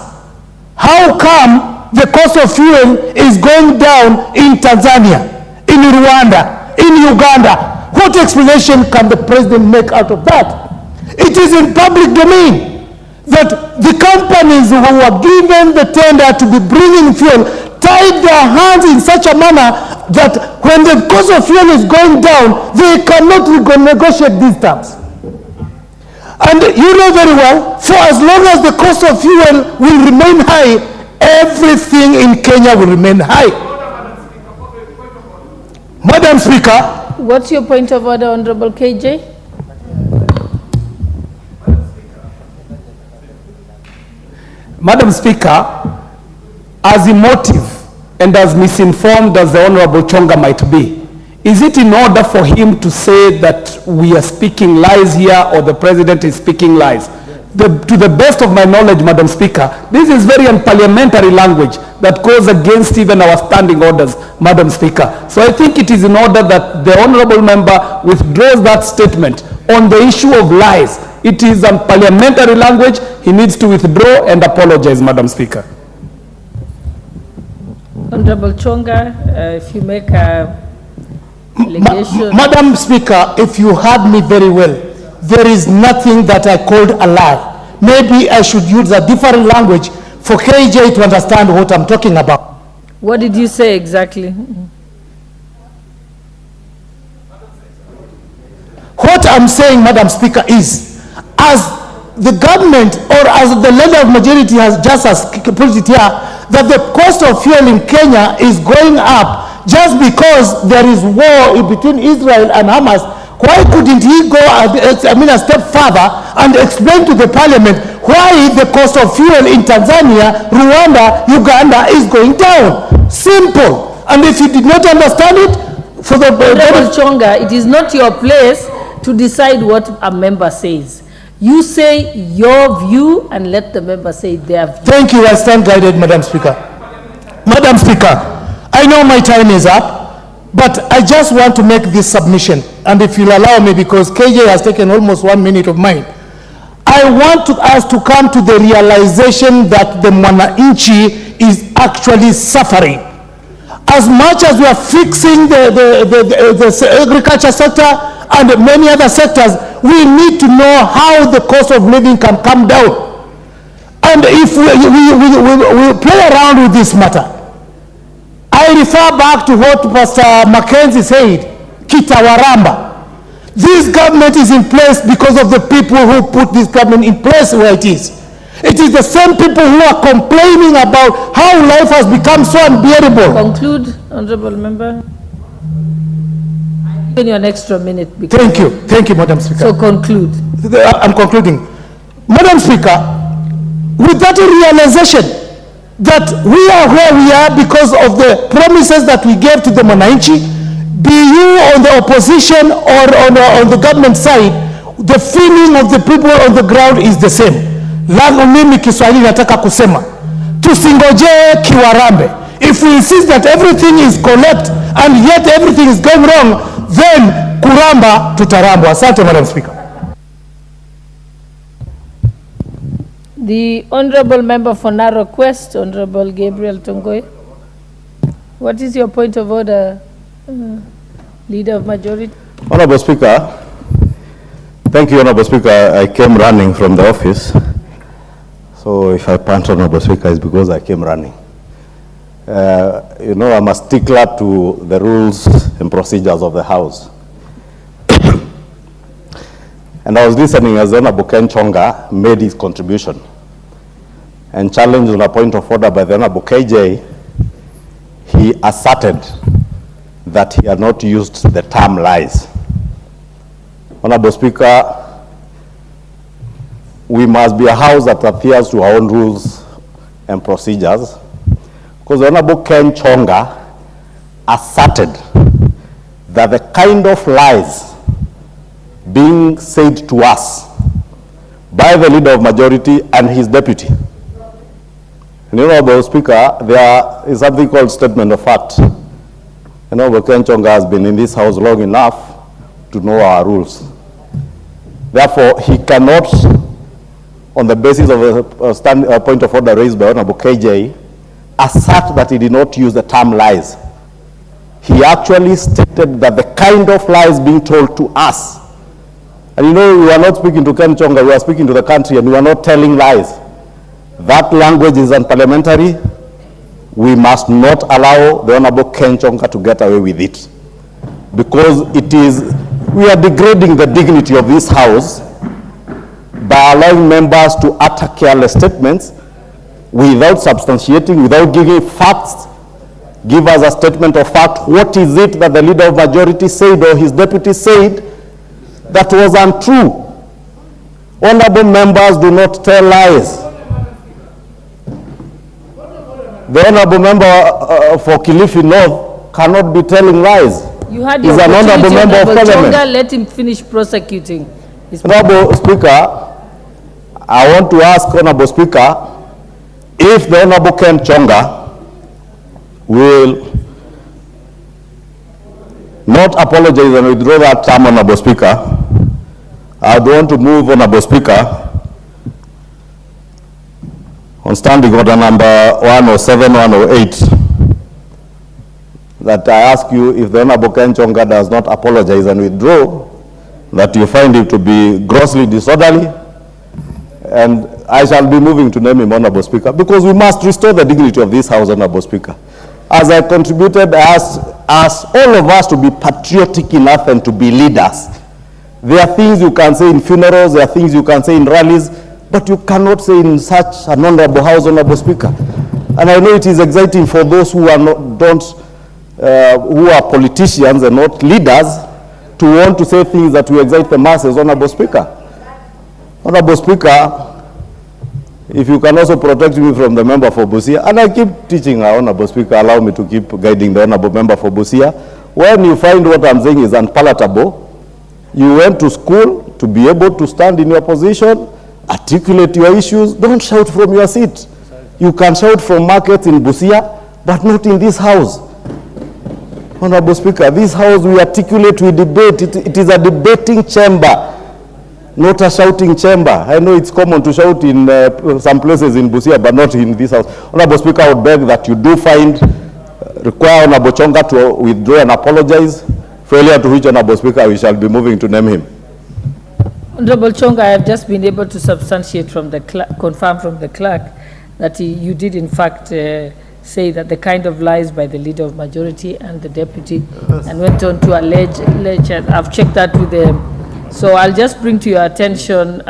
How come the cost of fuel is going down in Tanzania, in Rwanda, in Uganda? What explanation can the president make out of that? It is in public domain that the companies who are given the tender to be bringing fuel tied their hands in such a manner that when the cost of fuel is going down, they cannot negotiate these terms. And you know very well, for as long as the cost of fuel will remain high, everything in Kenya will remain high. Madam Speaker. What's your point of order, Honorable KJ? Madam Speaker, as emotive and as misinformed as the Honorable Chonga might be, is it in order for him to say that we are speaking lies here or the president is speaking lies? To the best of my knowledge, Madam Speaker, this is very unparliamentary language that goes against even our standing orders, Madam Speaker. So I think it is in order that the honorable member withdraws that statement on the issue of lies. It is unparliamentary language. He needs to withdraw and apologize, Madam Speaker. Honorable Chonga, if you make a allegation. Madam Speaker, if you heard me very well, there is nothing that I called a lie. Maybe I should use a different language for KJ to understand what I'm talking about. What did you say exactly? What I'm saying, Madam Speaker, is as the government or as the leader of majority has just put it here, that the cost of fuel in Kenya is going up just because there is war between Israel and Hamas. Why couldn't he go a step further and explain to the parliament why the cost of fuel in Tanzania, Rwanda, Uganda is going down? Simple. And if you did not understand it, for the Honorable Chonga, it is not your place to decide what a member says. You say your view and let the member say their view. Thank you. I stand guided, Madam Speaker. Madam Speaker, I know my time is up. But I just want to make this submission, and if you'll allow me, because KJ has taken almost 1 minute of mine, I want us to come to the realization that the mwananchi is actually suffering. As much as we are fixing the agriculture sector and many other sectors, we need to know how the cost of living can come down. And if we play around with this matter, I refer back to what Pastor Mackenzie said, Kitawaramba. This government is in place because of the people who put this government in place where it is. It is the same people who are complaining about how life has become so unbearable. Conclude, Honorable Member. I'll give you an extra minute. Thank you. Thank you, Madam Speaker. So conclude. I'm concluding. Madam Speaker, with that realization that we are where we are because of the promises that we gave to the mwananchi, be you on the opposition or on the government side, the feeling of the people on the ground is the same. Langu mimi Kiswahili nataka kusema, tusingoje kiwarambe. If we insist that everything is correct and yet everything is going wrong, then kuramba tutarambwa. Asante, Madam Speaker. The Honorable Member for Narok West, Honorable Gabriel Tongoi. What is your point of order, Leader of Majority? Honorable Speaker, thank you, Honorable Speaker. I came running from the office. So if I pant, Honorable Speaker, it's because I came running. You know, I'm a stickler to the rules and procedures of the House. And I was listening as Honorable Ken Chonga made his contribution and challenged on a point of order by the Honorable KJ. He asserted that he had not used the term lies. Honorable Speaker, we must be a house that adheres to our own rules and procedures, because the Honorable Ken Chonga asserted that the kind of lies being said to us by the leader of majority and his deputy. And Honorable Speaker, there is something called statement of fact. Honorable Ken Chonga has been in this house long enough to know our rules. Therefore, he cannot, on the basis of a point of order raised by Honorable KJ, assert that he did not use the term lies. He actually stated that the kind of lies being told to us, and you know, we are not speaking to Ken Chonga, we are speaking to the country, and we are not telling lies. That language is unparliamentary. We must not allow the Honorable Ken Chonga to get away with it. Because we are degrading the dignity of this house by allowing members to utter careless statements without substantiating, without giving facts. Give us a statement of fact. What is it that the leader of majority said or his deputy said that was untrue? Honorable members do not tell lies. The honorable member for Kilifi North cannot be telling lies. You had He's your an honorable member of parliament. Chonga, let him finish prosecuting. Honorable Speaker, I want to ask Honorable Speaker if the Honorable Ken Chonga will not apologize and withdraw that term, Honorable Speaker. I want to move, Honorable Speaker, on standing order number 107, 108, that I ask you, if the Honorable Ken Chonga does not apologize and withdraw, that you find him to be grossly disorderly, and I shall be moving to name him Honorable Speaker, because we must restore the dignity of this House, Honorable Speaker. As I contributed, I asked all of us to be patriotic enough and to be leaders. There are things you can say in funerals, there are things you can say in rallies, but you cannot say in such an honorable House, Honorable Speaker. And I know it is exciting for those who are who are politicians and not leaders to want to say things that will excite the masses, Honorable Speaker. Honorable Speaker, if you can also protect me from the member for Busia, and I keep teaching our Honorable Speaker, allow me to keep guiding the Honorable member for Busia. When you find what I'm saying is unpalatable, you went to school to be able to stand in your position, articulate your issues. Don't shout from your seat. You can shout from markets in Busia, but not in this house. Honorable Speaker, this house we articulate, we debate. It is a debating chamber, not a shouting chamber. I know it's common to shout in some places in Busia, but not in this house. Honorable Speaker, I would beg that you do require Honorable Chonga to withdraw and apologize. Failure to which, Honorable Speaker, we shall be moving to name him. Honorable Chonga, I have just been able to substantiate from the confirm from the clerk that you did in fact say that the kind of lies by the leader of majority and the deputy, and went on to allege I've checked that with them. So I'll just bring to your attention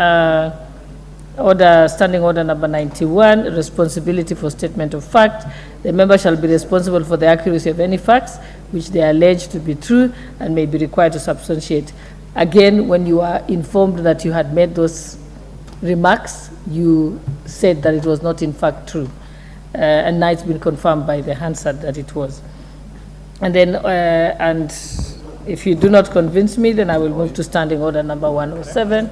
standing order number 91, responsibility for statement of fact. The member shall be responsible for the accuracy of any facts which they are alleged to be true and may be required to substantiate. Again, when you are informed that you had made those remarks, you said that it was not in fact true. And now it's been confirmed by the Hansard that it was. And then, and if you do not convince me, then I will move to standing order number 107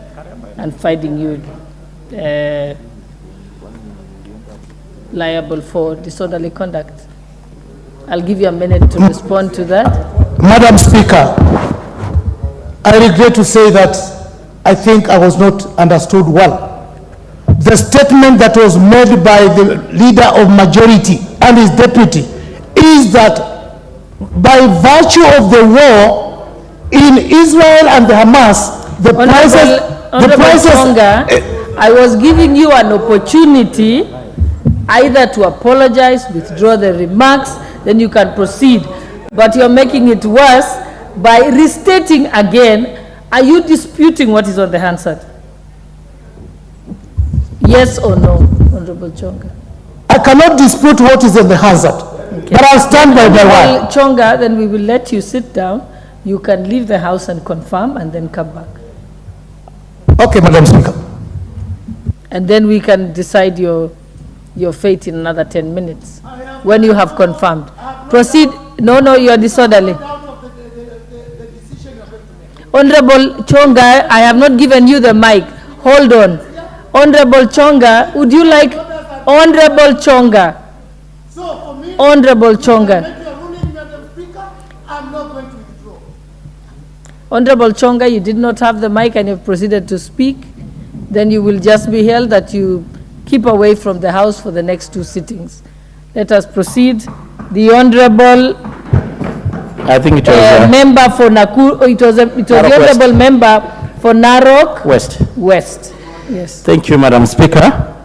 and finding you liable for disorderly conduct. I'll give you a minute to respond to that. Madam Speaker, I regret to say that I think I was not understood well. The statement that was made by the leader of majority and his deputy is that by virtue of the war in Israel and the Hamas, the prices... Chonga, I was giving you an opportunity either to apologize, withdraw the remarks, then you can proceed. But you're making it worse by restating again. Are you disputing what is on the Hansard? Yes or no, Honorable Chonga? I cannot dispute what is on the Hansard, okay. But I'll stand by my word. Chonga, then we will let you sit down. You can leave the house and confirm and then come back. Okay, Madam Speaker. And then we can decide your fate in another 10 minutes when you have confirmed. Proceed. No, you are disorderly. Honorable Chonga, I have not given you the mic. Hold on. Honorable Chonga, would you like, Honorable Chonga, Honorable Chonga. Honorable Chonga, you did not have the mic and you've proceeded to speak. Then you will just be held that you keep away from the House for the next 2 sittings. Let us proceed. The Honorable I think it was member for Nakuru. It was the Honorable member for Narok West. West. Yes. Thank you, Madam Speaker.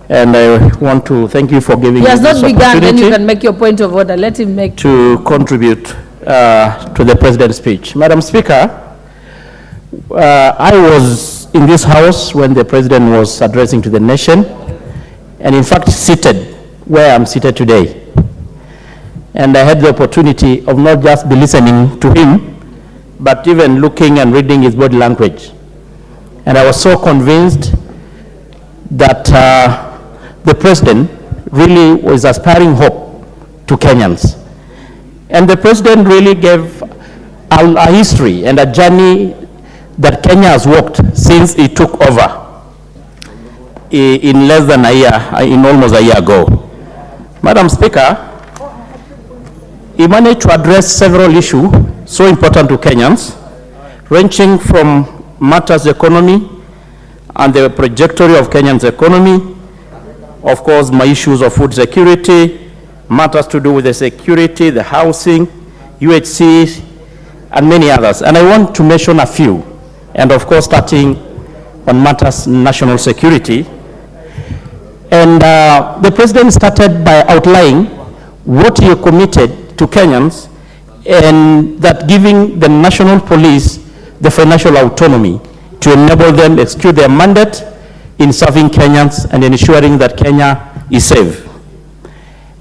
And I want to thank you for giving me this opportunity. He has not begun, then you can make your point of order. Let him make. To contribute to the President's speech. Madam Speaker, I was in this House when the President was addressing to the nation, and in fact seated where I'm seated today. And I had the opportunity of not just be listening to him, but even looking and reading his body language. And I was so convinced that the President really was aspiring hope to Kenyans. And the President really gave a history and a journey that Kenya has walked since he took over in less than a year, in almost a year ago. Madam Speaker, he managed to address several issues so important to Kenyans, ranging from matters economy and the trajectory of Kenya's economy, of course, my issues of food security, matters to do with the security, the housing, UHC, and many others. And I want to mention a few, and of course, starting on matters national security. And the President started by outlining what he committed to Kenyans, and that giving the national police the financial autonomy to enable them to execute their mandate in serving Kenyans and ensuring that Kenya is safe.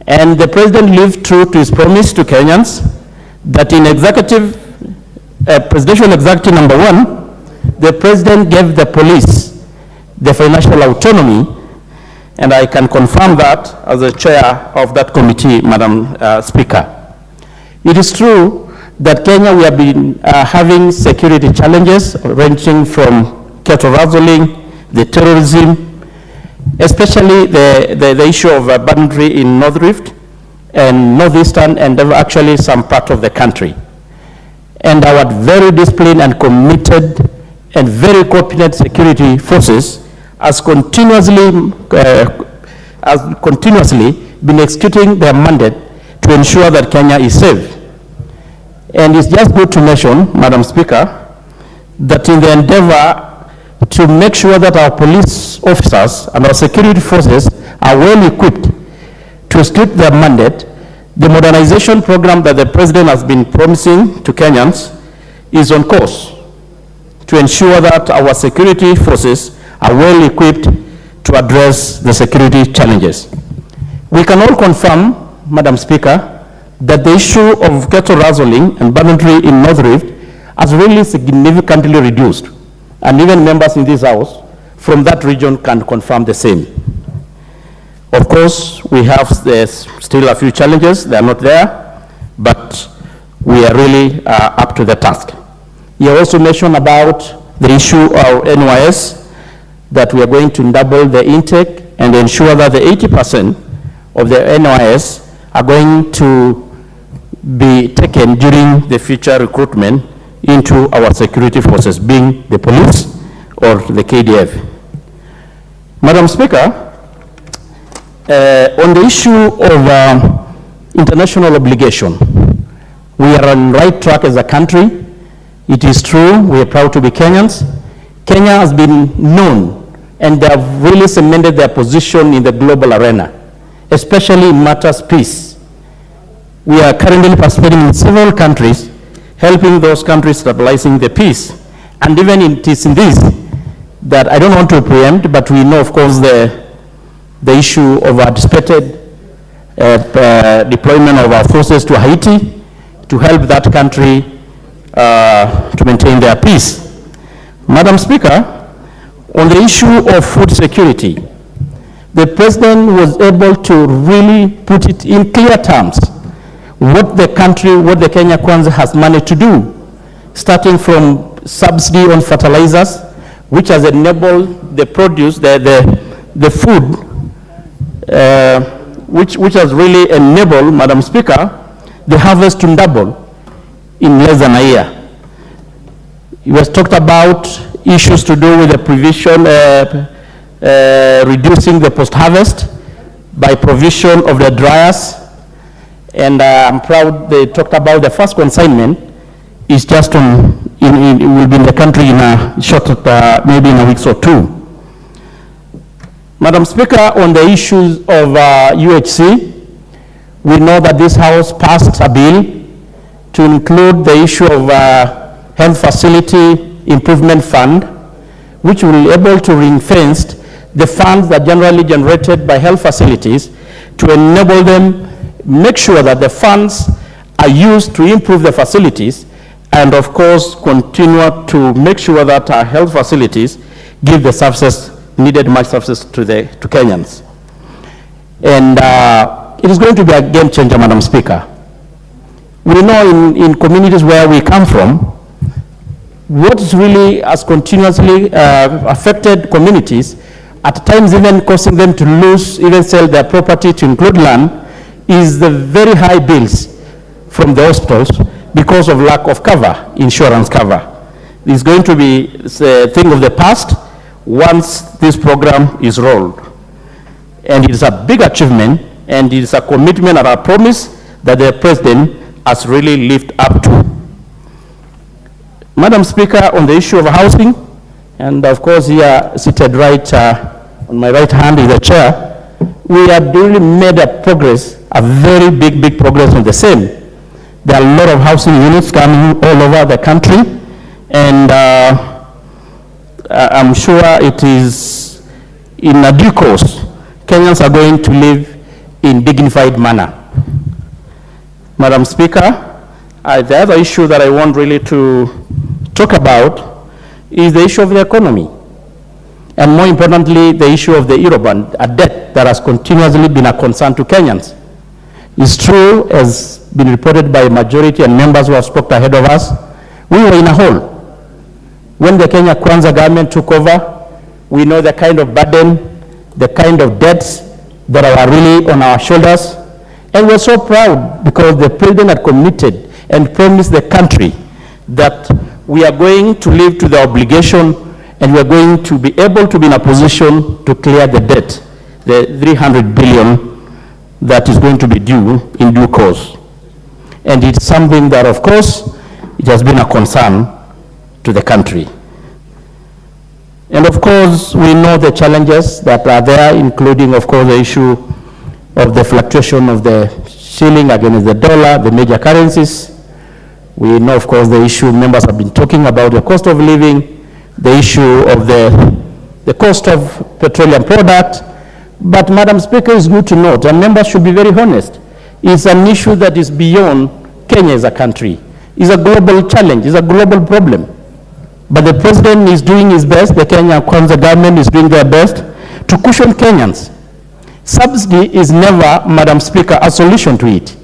And the President lived true to his promise to Kenyans that in Presidential Executive number 1, the President gave the police the financial autonomy, and I can confirm that as the chair of that committee, Madam Speaker. It is true that Kenya, we have been having security challenges ranging from cattle rustling, the terrorism, especially the issue of boundary in North Rift and Northeastern and actually some part of the country. And our very disciplined and committed and very competent security forces has continuously been executing their mandate to ensure that Kenya is safe. And it's just good to mention, Madam Speaker, that in the endeavor to make sure that our police officers and our security forces are well equipped to execute their mandate, the modernization program that the President has been promising to Kenyans is on course to ensure that our security forces are well equipped to address the security challenges. We can all confirm, Madam Speaker, that the issue of cattle rustling and boundary in North Rift has really significantly reduced. And even members in this House from that region can confirm the same. Of course, we have still a few challenges. They are not there, but we are really up to the task. You also mentioned about the issue of NYS, that we are going to double the intake and ensure that the 80% of the NYS are going to be taken during the future recruitment into our security forces, being the police or the KDF. Madam Speaker, on the issue of international obligation, we are on the right track as a country. It is true, we are proud to be Kenyans. Kenya has been known and they have really cemented their position in the global arena, especially in matters peace. We are currently participating in several countries, helping those countries stabilizing the peace. And even it is in this that I don't want to preempt, but we know, of course, the issue of anticipated deployment of our forces to Haiti to help that country to maintain their peace. Madam Speaker, on the issue of food security, the President was able to really put it in clear terms what the Kenya Kwanza has managed to do, starting from subsidy on fertilizers, which has enabled the produce, the food, which has really enabled, Madam Speaker, the harvest to double in less than a year. You has talked about issues to do with the provision, reducing the post-harvest by provision of the dryers. And I'm proud they talked about the first consignment is just on, it will be in the country in a short, maybe in a week or two. Madam Speaker, on the issues of UHC, we know that this House passed a bill to include the issue of Health Facility Improvement Fund, which will be able to ring-fence the funds that generally generated by health facilities to enable them, make sure that the funds are used to improve the facilities, and of course continue to make sure that our health facilities give the services, needed much services to Kenyans. And it is going to be a game changer, Madam Speaker. We know in communities where we come from, what really has continuously affected communities, at times even causing them to lose, even sell their property to include land, is the very high bills from the hospitals because of lack of cover, insurance cover. This is going to be a thing of the past once this program is rolled. And it is a big achievement, and it is a commitment and a promise that the President has really lived up to. Madam Speaker, on the issue of housing, and of course here seated right on my right hand is the chair, we have really made a progress, a very big progress on the same. There are a lot of housing units coming all over the country, and I'm sure it is in a due course, Kenyans are going to live in dignified manner. Madam Speaker, the other issue that I want really to talk about is the issue of the economy, and more importantly, the issue of the Eurobond, a debt that has continuously been a concern to Kenyans. It's true, as been reported by majority and members who have spoken ahead of us, we were in a hole. When the Kenya Kwanza government took over, we know the kind of burden, the kind of debts that are really on our shoulders, and we're so proud because the President had committed and promised the country that we are going to live to the obligation, and we are going to be able to be in a position to clear the debt, the 300 billion that is going to be due in due course. And it's something that, of course, it has been a concern to the country. And of course, we know the challenges that are there, including, of course, the issue of the fluctuation of the shilling against the dollar, the major currencies. We know, of course, the issue members have been talking about, the cost of living, the issue of the cost of petroleum product. But, Madam Speaker, it's good to note, and members should be very honest, it's an issue that is beyond Kenya as a country. It's a global challenge, it's a global problem. But the President is doing his best, the Kenya Kwanza government is doing their best to cushion Kenyans. Subsidy is never, Madam Speaker, a solution to it.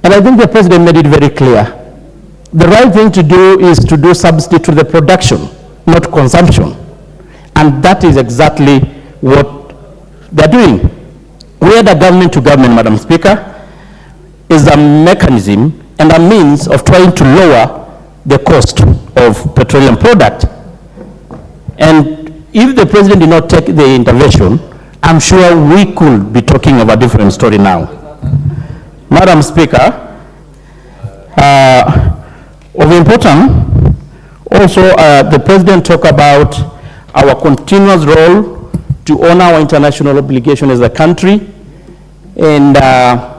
And I think the President made it very clear. The right thing to do is to do subsidy to the production, not consumption. And that is exactly what they're doing. Where the government to government, Madam Speaker, is a mechanism and a means of trying to lower the cost of petroleum product. And if the President did not take the intervention, I'm sure we could be talking of a different story now. Madam Speaker, of importance, also the President talked about our continuous role to honor our international obligation as a country, and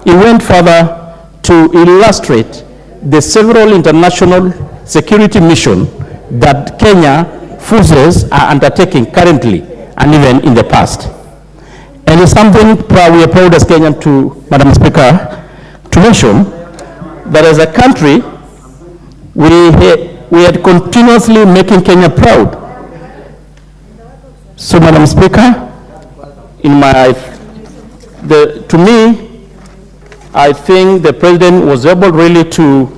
he went further to illustrate the several international security missions that Kenya forces are undertaking currently and even in the past. And it's something we are proud as Kenyan to, Madam Speaker, to mention that as a country, we had continuously making Kenya proud. So, Madam Speaker, to me, I think the President was able really to,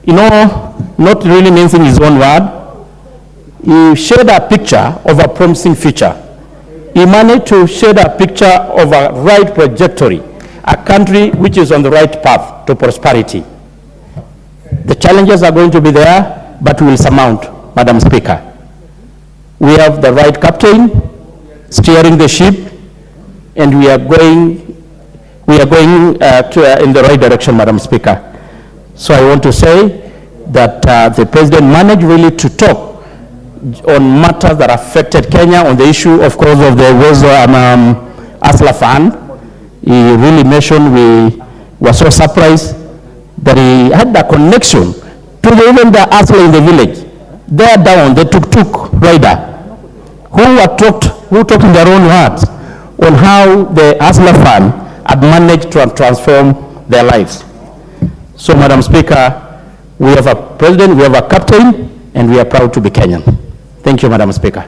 not really mincing his own word, he showed a picture of a promising future. He managed to share a picture of a right trajectory, a country which is on the right path to prosperity. The challenges are going to be there, but we will surmount, Madam Speaker. We have the right captain steering the ship, and we are going in the right direction, Madam Speaker. So I want to say that the President managed really to talk on matters that affected Kenya, on the issue, of course, of the Asla Fund. He really mentioned, we were so surprised that he had the connection to even the Asla in the village. There down, the tuk-tuk rider, who talked in their own words on how the Asla Fund had managed to transform their lives. So, Madam Speaker, we have a president, we have a captain, and we are proud to be Kenyan. Thank you, Madam Speaker.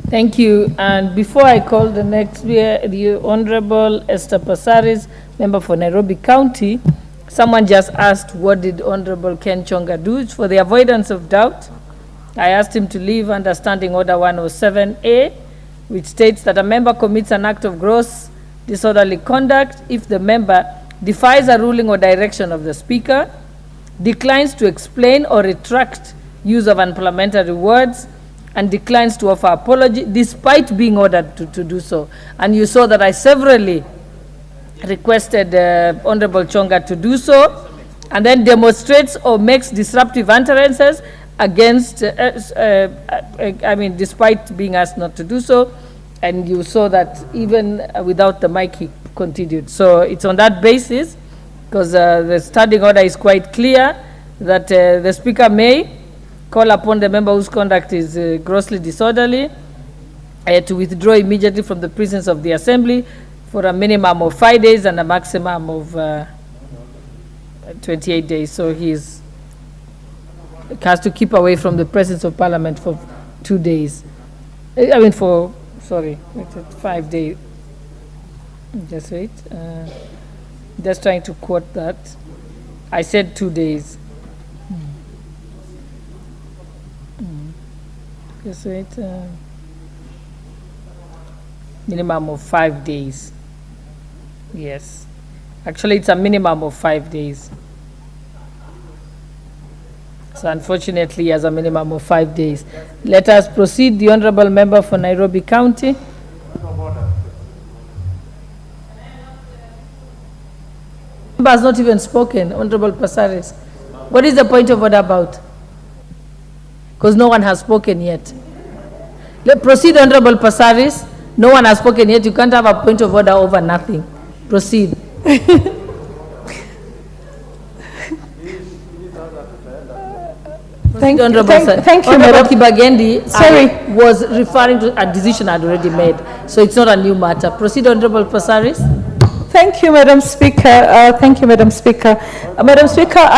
Thank you. And before I call the next, the Honorable Esther Passaris, member for Nairobi County, someone just asked, what did Honorable Ken Chonga do? For the avoidance of doubt, I asked him to leave under Standing Order 107A, which states that a member commits an act of gross disorderly conduct if the member defies a ruling or direction of the Speaker, declines to explain or retract use of unparliamentary words, and declines to offer apology despite being ordered to do so. And you saw that I severally requested Honorable Chonga to do so, and then demonstrates or makes disruptive utterances against, despite being asked not to do so. And you saw that even without the mic, he continued. So it's on that basis, because the standing order is quite clear, that the Speaker may call upon the member whose conduct is grossly disorderly to withdraw immediately from the presence of the Assembly for a minimum of 5 days and a maximum of 28 days. So he has to keep away from the presence of Parliament for 2 days. 5 days. Just wait. Just trying to quote that. I said 2 days. Just wait. Minimum of 5 days. Yes. Actually, it's a minimum of 5 days. So unfortunately, he has a minimum of 5 days. Let us proceed. The Honourable Member for Nairobi County. Member has not even spoken, Honourable Passaris. What is the point of order about? Because no one has spoken yet. Let's proceed, Honourable Passaris. No one has spoken yet. You can't have a point of order over nothing. Proceed. Thank you, Honourable Kibagendi. Sorry, I was referring to a decision I'd already made, so it's not a new matter. Proceed, Honourable Passaris. Thank you, Madam Speaker. Thank you, Madam Speaker. Madam Speaker,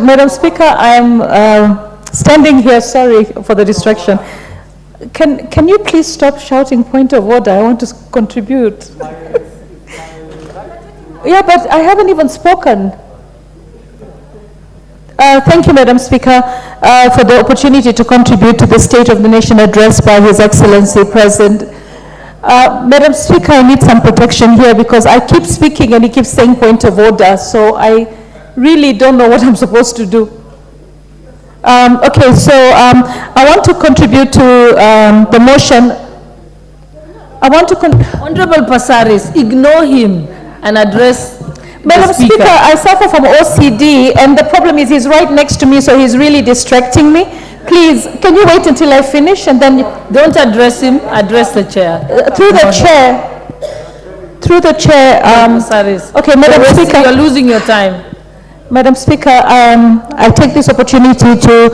Madam Speaker, I'm standing here. Sorry for the distraction. Can you please stop shouting point of order? I want to contribute. Yeah, but I haven't even spoken. Thank you, Madam Speaker, for the opportunity to contribute to the State of the Nation address by His Excellency President. Madam Speaker, I need some protection here because I keep speaking and he keeps saying point of order, so I really don't know what I'm supposed to do. Okay, so I want to contribute to the motion. Honourable Passaris, ignore him and address Madam Speaker, I suffer from OCD, and the problem is he's right next to me, so he's really distracting me. Please, can you wait until I finish and then... Don't address him, address the chair. Through the chair. Okay, Madam Speaker. You're losing your time. Madam Speaker, I take this opportunity to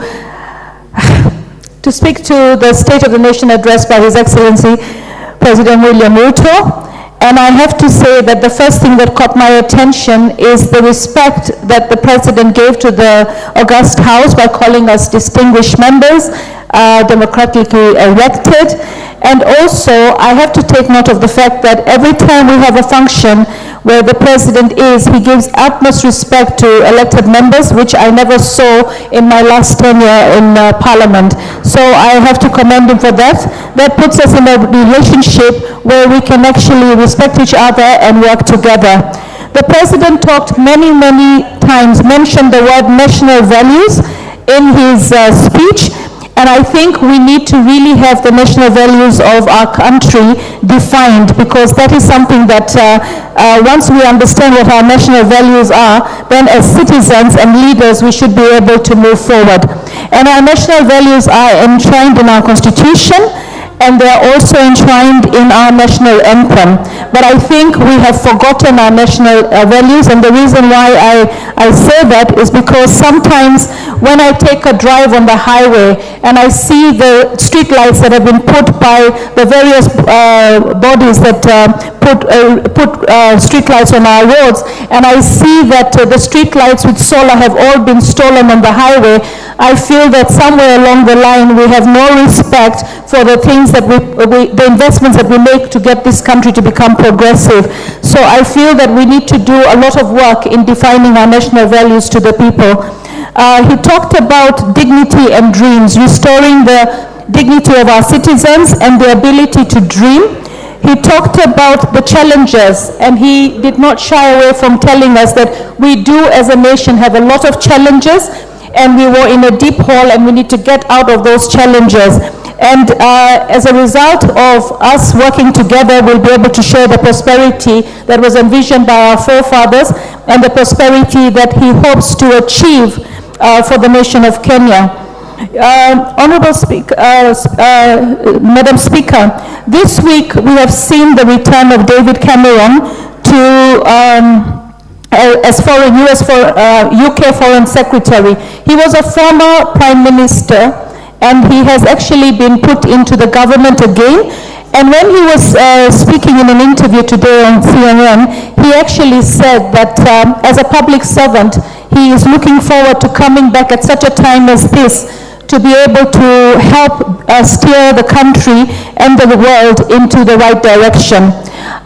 speak to the State of the Nation address by His Excellency President William Ruto. And I have to say that the first thing that caught my attention is the respect that the President gave to the august House by calling us distinguished members, democratically elected. And also, I have to take note of the fact that every time we have a function where the president is, he gives utmost respect to elected members, which I never saw in my last tenure in Parliament. So I have to commend him for that. That puts us in a relationship where we can actually respect each other and work together. The president talked many times, mentioned the word national values in his speech. And I think we need to really have the national values of our country defined, because that is something that once we understand what our national values are, then as citizens and leaders, we should be able to move forward. And our national values are enshrined in our constitution, and they are also enshrined in our national anthem. But I think we have forgotten our national values, and the reason why I say that is because sometimes when I take a drive on the highway and I see the street lights that have been put by the various bodies that put street lights on our roads, and I see that the street lights with solar have all been stolen on the highway, I feel that somewhere along the line we have no respect for the things that the investments that we make to get this country to become progressive. So I feel that we need to do a lot of work in defining our national values to the people. He talked about dignity and dreams, restoring the dignity of our citizens and the ability to dream. He talked about the challenges, and he did not shy away from telling us that we do as a nation have a lot of challenges, and we were in a deep hole and we need to get out of those challenges. And as a result of us working together, we'll be able to share the prosperity that was envisioned by our forefathers and the prosperity that he hopes to achieve for the nation of Kenya. Honorable Speaker, Madam Speaker, this week we have seen the return of David Cameron to as UK Foreign Secretary. He was a former Prime Minister, and he has actually been put into the government again. And when he was speaking in an interview today on CNN, he actually said that as a public servant, he is looking forward to coming back at such a time as this to be able to help steer the country and the world into the right direction.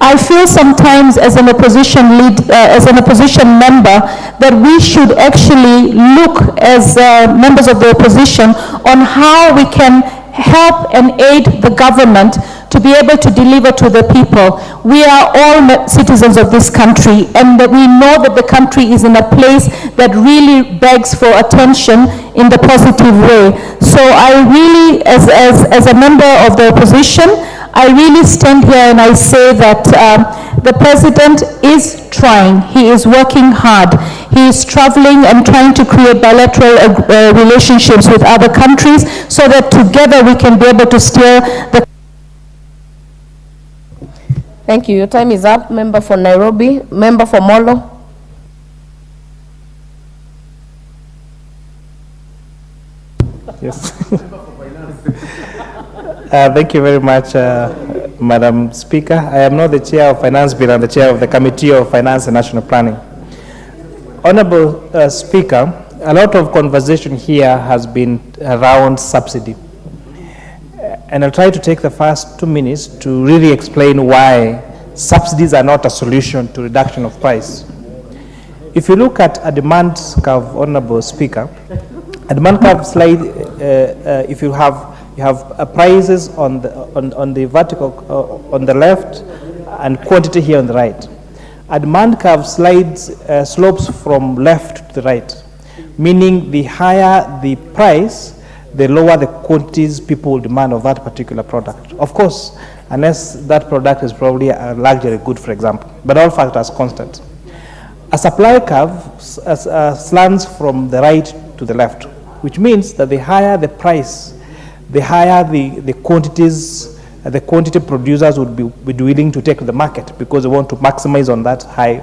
I feel sometimes as an opposition member that we should actually look as members of the opposition on how we can help and aid the government to be able to deliver to the people. We are all citizens of this country, and that we know that the country is in a place that really begs for attention in the positive way. So I really, as a member of the opposition, I really stand here and I say that the president is trying. He is working hard. He is traveling and trying to create bilateral relationships with other countries so that together we can be able to steer the... Thank you. Your time is up. Member for Nairobi. Member for Molo. Yes. Thank you very much, Madam Speaker. I am not the Chair of Finance Bill, I'm the Chair of the Committee of Finance and National Planning. Honorable Speaker, a lot of conversation here has been around subsidy. And I'll try to take the first 2 minutes to really explain why subsidies are not a solution to reduction of price. If you look at a demand curve, Honorable Speaker, a demand curve slide, if you have prices on the vertical on the left and quantity here on the right. A demand curve slides slopes from left to the right, meaning the higher the price, the lower the quantities people will demand of that particular product. Of course, unless that product is probably a luxury good, for example, but all factors constant. A supply curve slants from the right to the left, which means that the higher the price, the higher the quantities, the quantity producers would be willing to take to the market because they want to maximize on that high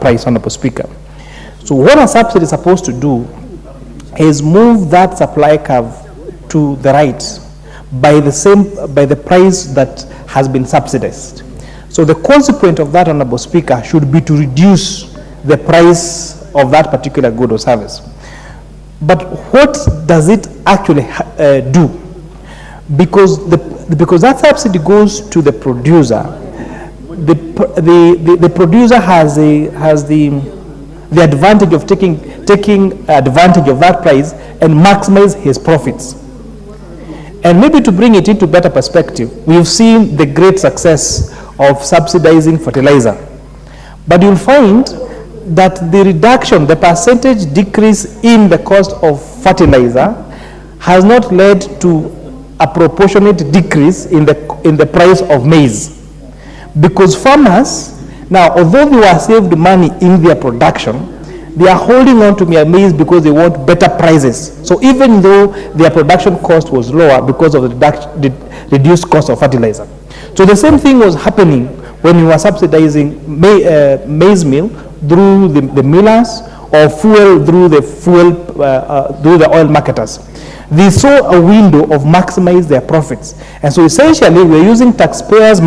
price, Honorable Speaker. So what a subsidy is supposed to do is move that supply curve to the right by the price that has been subsidized. So the consequence of that, Honorable Speaker, should be to reduce the price of that particular good or service. But what does it actually do? Because because that subsidy goes to the producer, the producer has the advantage of taking advantage of that price and maximize his profits. And maybe to bring it into better perspective, we've seen the great success of subsidizing fertilizer. But you'll find that the reduction, the percentage decrease in the cost of fertilizer has not led to a proportionate decrease in the price of maize. Because farmers, now, although they were saved money in their production, they are holding on to their maize because they want better prices. So even though their production cost was lower because of the reduced cost of fertilizer. So the same thing was happening when we were subsidizing maize meal through the millers or fuel through the oil marketers. They saw a window of maximize their profits. And so essentially we're using taxpayers'